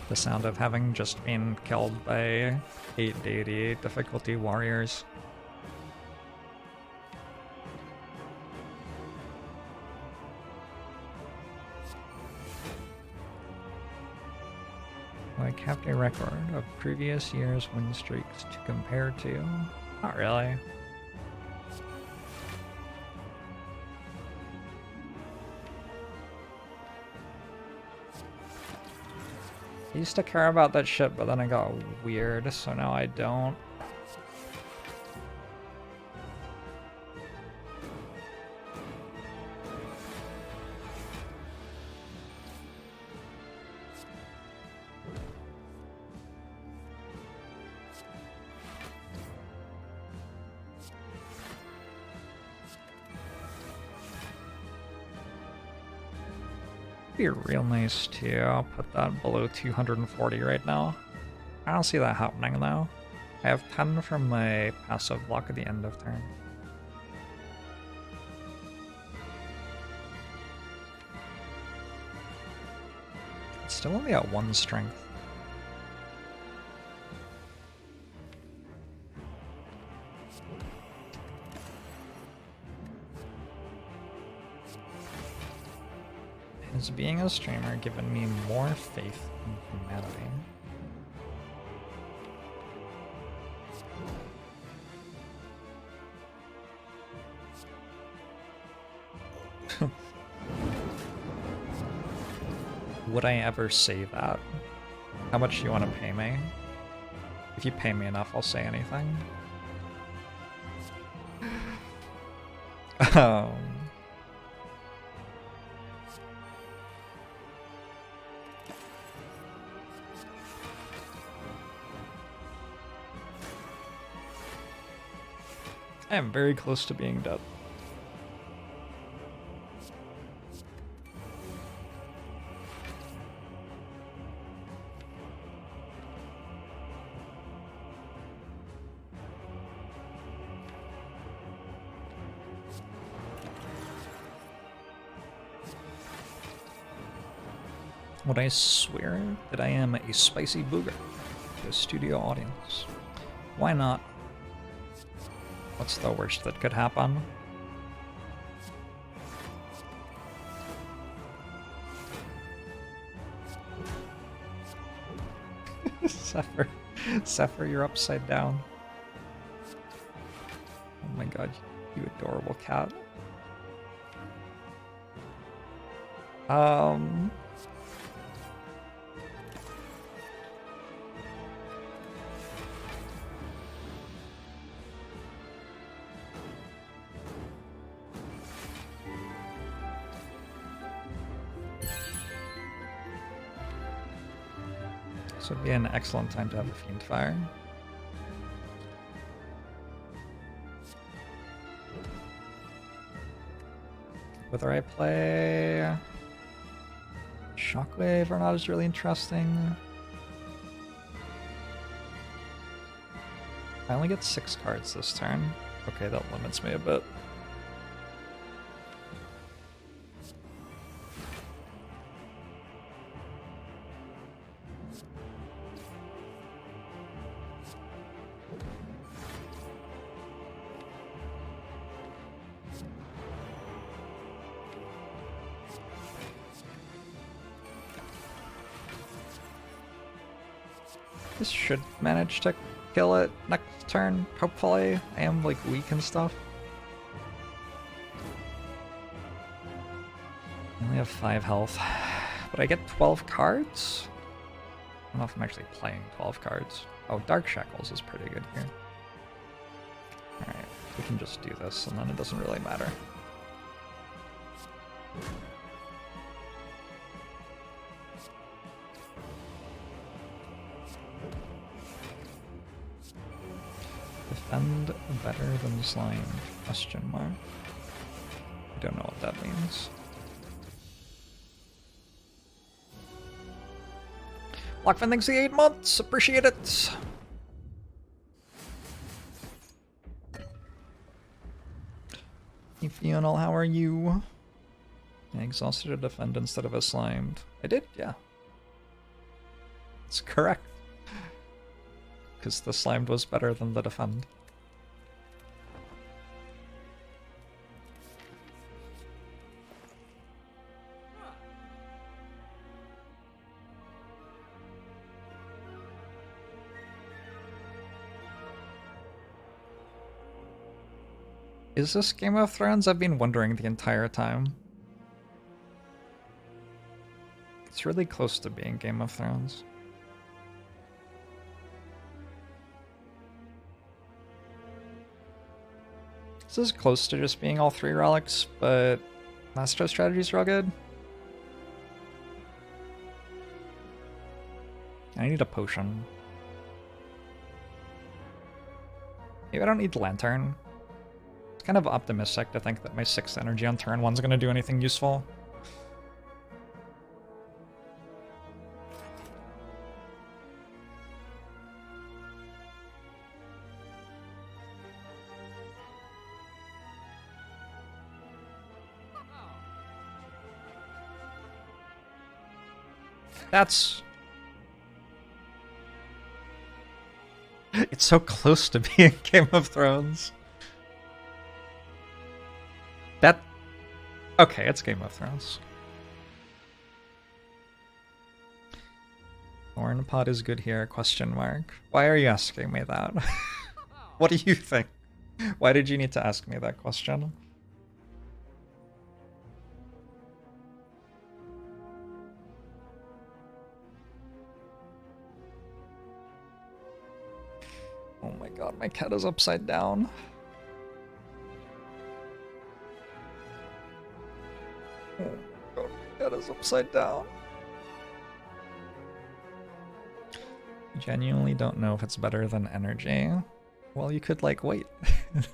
The sound of having just been killed by 8 deity difficulty warriors. I kept a record of previous year's win streaks to compare to. Not really. I used to care about that shit, but then I got weird, so now I don't. be real nice to put that below 240 right now. I don't see that happening though. I have 10 from my passive block at the end of turn. It's still only at 1 strength. Has being a streamer given me more faith in humanity? Would I ever say that? How much do you want to pay me? If you pay me enough, I'll say anything. I am very close to being dead. Would I swear that I am a spicy booger to a studio audience? Why not? What's the worst that could happen? Zephyr, you're upside down. Oh my god, you adorable cat. This would be an excellent time to have a Fiend Fire. Whether I play Shockwave or not is really interesting. I only get 6 cards this turn. Okay, that limits me a bit. This should manage to kill it next turn, hopefully. I am like weak and stuff. I only have 5 health. But I get 12 cards? I don't know if I'm actually playing 12 cards. Oh, Dark Shackles is pretty good here. Alright, we can just do this and then it doesn't really matter. Defend better than slime? Question mark. I don't know what that means. Lockfin, thanks for the 8 months. Appreciate it. Hey Fional, how are you? I exhausted a defend instead of a slimed. I did, yeah. It's correct. Because the slimed was better than the defend. Is this Game of Thrones? I've been wondering the entire time. It's really close to being Game of Thrones. This is close to just being all 3 relics, but Master Strategy's real good. I need a potion. Maybe I don't need Lantern. It's kind of optimistic to think that my 6th energy on turn 1's going to do anything useful. That's... It's so close to being Game of Thrones. That... Okay, it's Game of Thrones. Thorn pot is good here, question mark. Why are you asking me that? What do you think? Why did you need to ask me that question? Oh my god, my cat is upside down. Oh my god, my cat is upside down. Genuinely don't know if it's better than energy. Well, you could, like, wait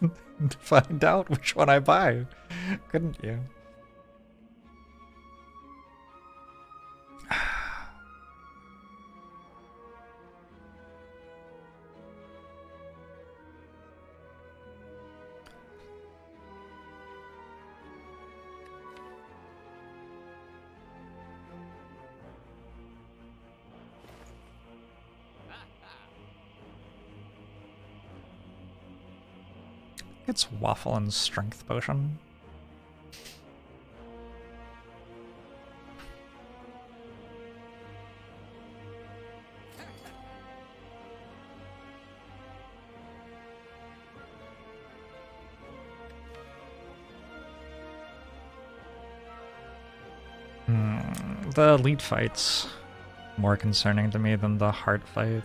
to find out which one I buy, couldn't you? It's waffle and strength potion. The lead fight's more concerning to me than the heart fight.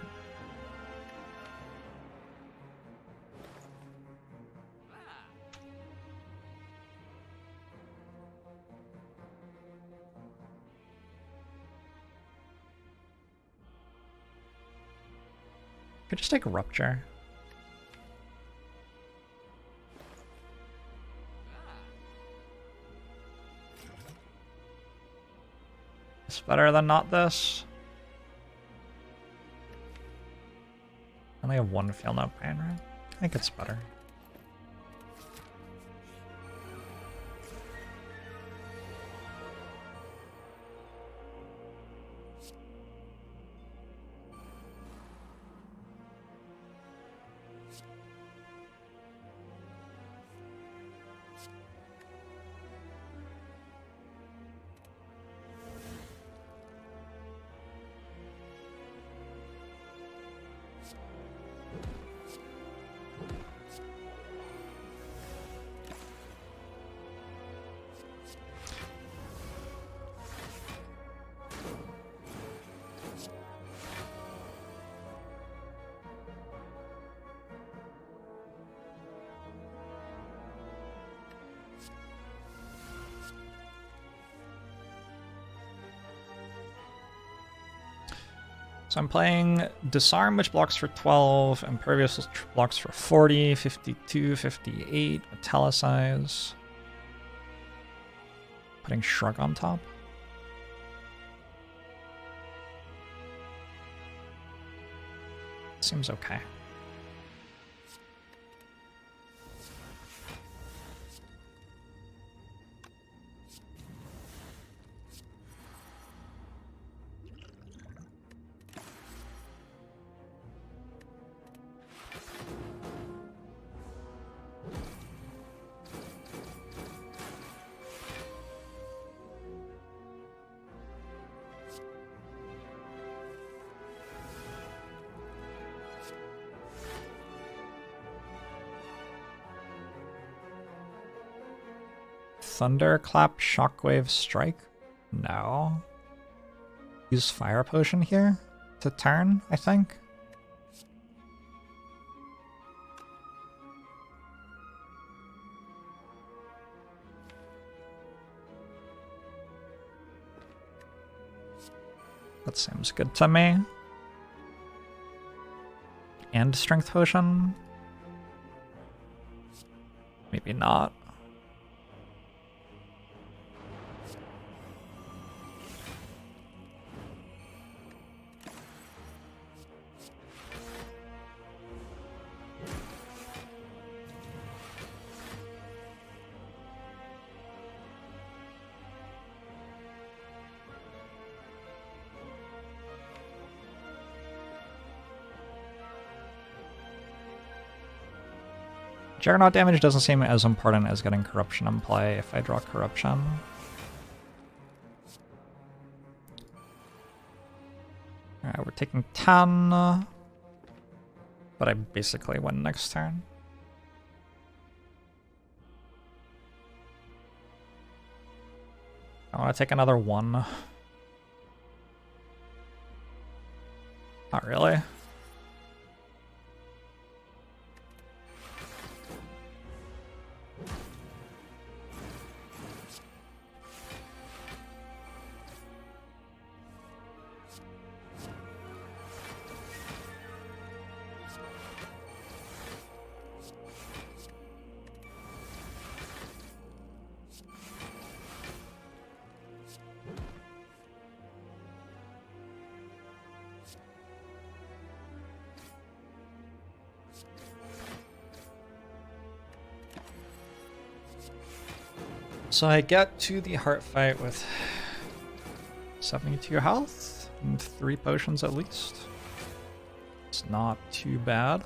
Could just take Rupture. It's better than not this. I only have one Feel No Pain, right? I think it's better. So I'm playing Disarm, which blocks for 12, Impervious, which blocks for 40, 52, 58, Metallicize. Putting Shrug on top. Seems okay. Thunderclap, Shockwave, Strike? No. Use Fire Potion here to turn, I think. That seems good to me. And Strength Potion? Maybe not. Juggernaut damage doesn't seem as important as getting Corruption in play if I draw Corruption. Alright, we're taking 10, but I basically win next turn. I want to take another 1. Not really. So I get to the heart fight with 72 health and 3 potions at least. It's not too bad.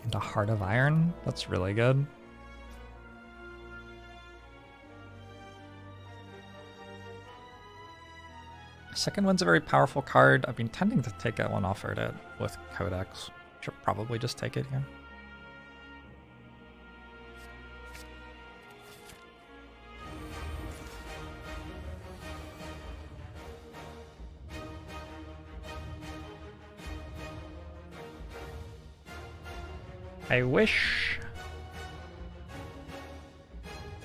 And a Heart of Iron, that's really good. Second one's a very powerful card. I've been tending to take that one off it with Codex. Should probably just take it here. I wish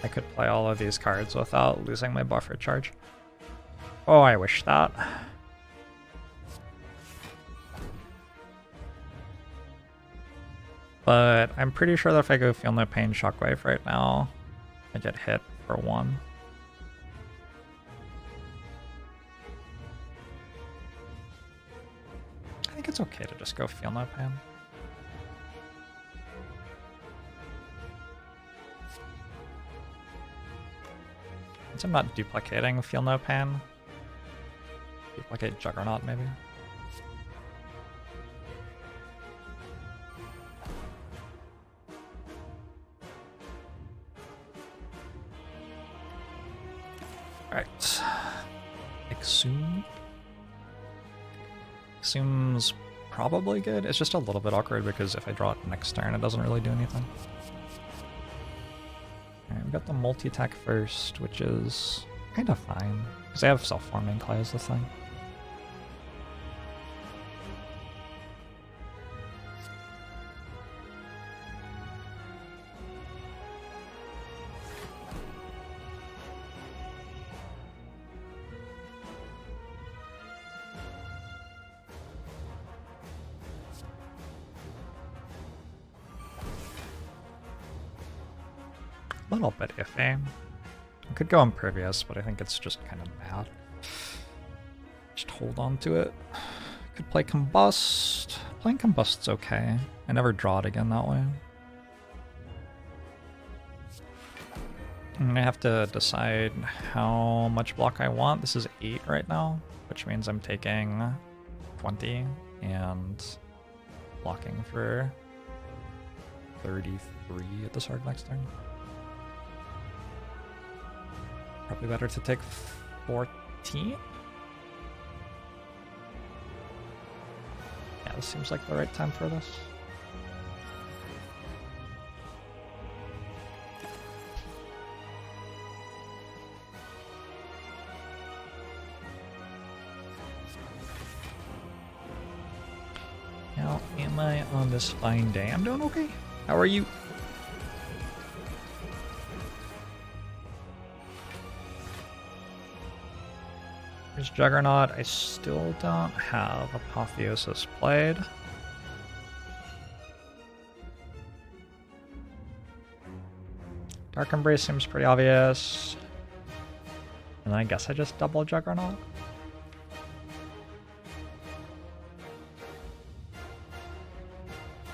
I could play all of these cards without losing my buffer charge. Oh, I wish that. But I'm pretty sure that if I go Feel No Pain Shockwave right now, I get hit for 1. I think it's okay to just go Feel No Pain. Since I'm not duplicating Feel No Pain. Duplicate Juggernaut, maybe. Alright. Exhume. Exhume's probably good. It's just a little bit awkward because if I draw it next turn, it doesn't really do anything. Alright, we got the multi-attack first, which is kind of fine. Because I have self-forming clay as the thing. A little bit iffy. I could go Impervious, but I think it's just kind of bad. Just hold on to it. Could play Combust. Playing Combust's okay. I never draw it again that way. I'm gonna have to decide how much block I want. This is 8 right now, which means I'm taking 20 and blocking for 33 at the start of next turn. Probably better to take 14. Yeah, this seems like the right time for this. How am I on this fine day? I'm doing okay. How are you? Here's Juggernaut. I still don't have Apotheosis played. Dark Embrace seems pretty obvious. And I guess I just double Juggernaut.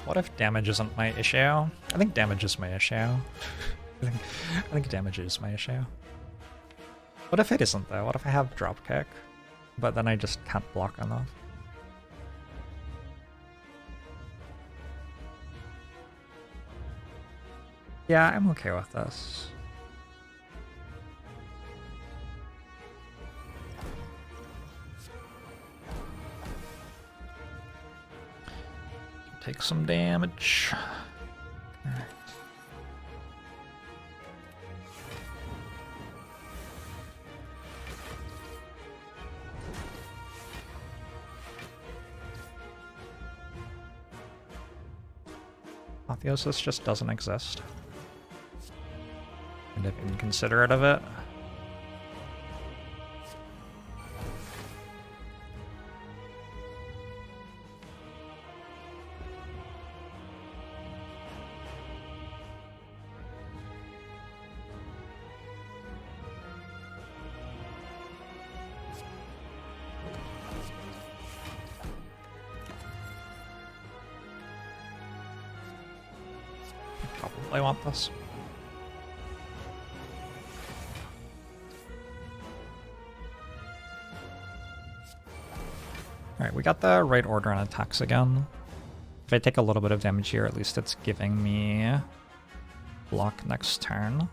What if damage isn't my issue? I think damage is my issue. I think damage is my issue. What if it isn't though? What if I have dropkick, but then I just can't block enough? Yeah, I'm okay with this. Take some damage. Alright. Apotheosis just doesn't exist. And if inconsiderate of it. I want this. Alright, we got the right order on attacks again. If I take a little bit of damage here, at least it's giving me block next turn.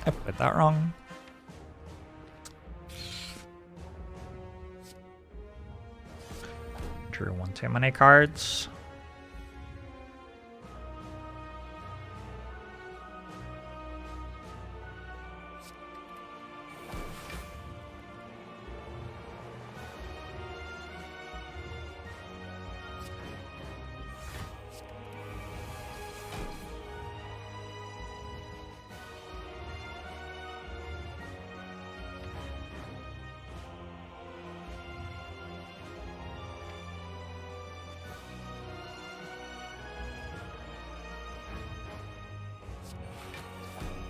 I played that wrong. Drew one too many cards.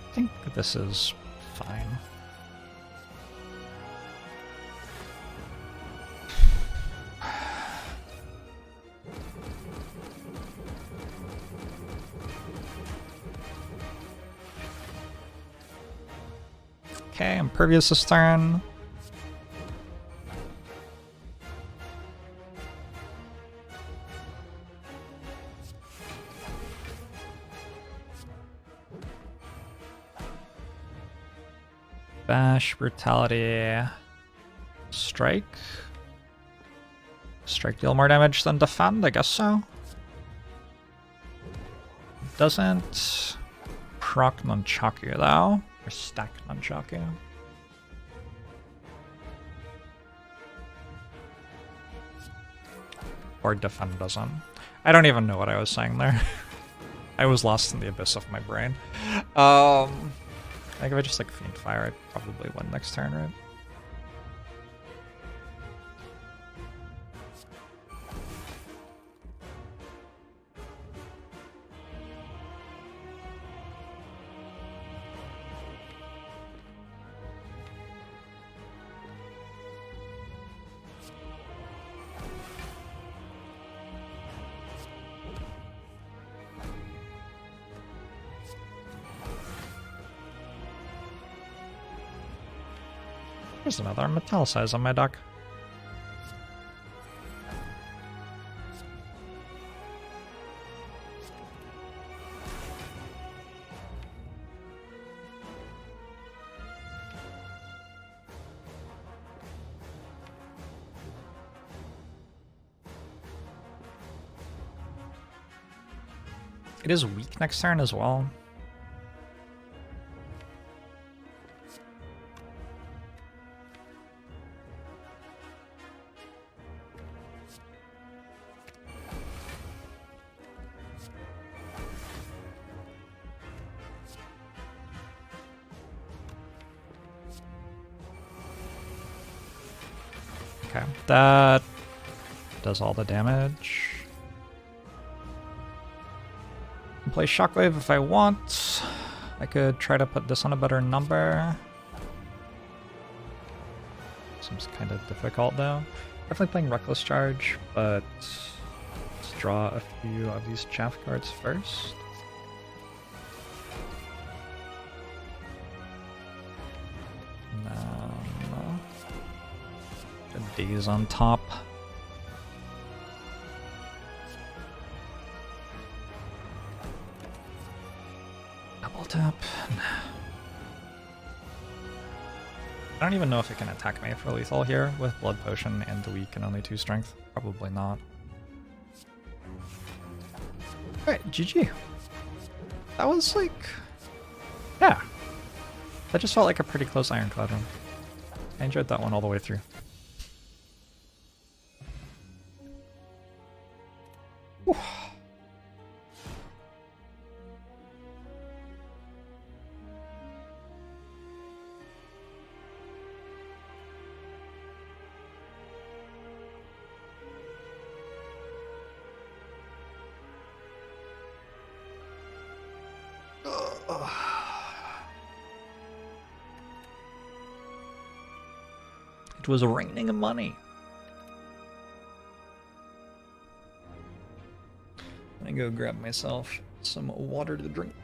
I think this is fine. Okay, Impervious this turn. Bash, Brutality, Strike. Strike deal more damage than Defend, I guess so. Doesn't proc Nunchaku though, or stack Nunchaku. Or Defend doesn't. I don't even know what I was saying there. I was lost in the abyss of my brain. I think if I just like Fiend Fire, I'd probably win next turn, right? There's another Metallicize on my deck. It is weak next turn as well. Okay, that does all the damage. I can play Shockwave if I want. I could try to put this on a better number. Seems kind of difficult though. Definitely playing Reckless Charge, but let's draw a few of these chaff cards first. The Daze on top. Double tap. I don't even know if it can attack me for lethal here with Blood Potion and the weak and only 2 strength. Probably not. Alright, GG. That was like... yeah. That just felt like a pretty close Ironclad run. I enjoyed that one all the way through. Whew. It was raining money. I'm gonna go grab myself some water to drink.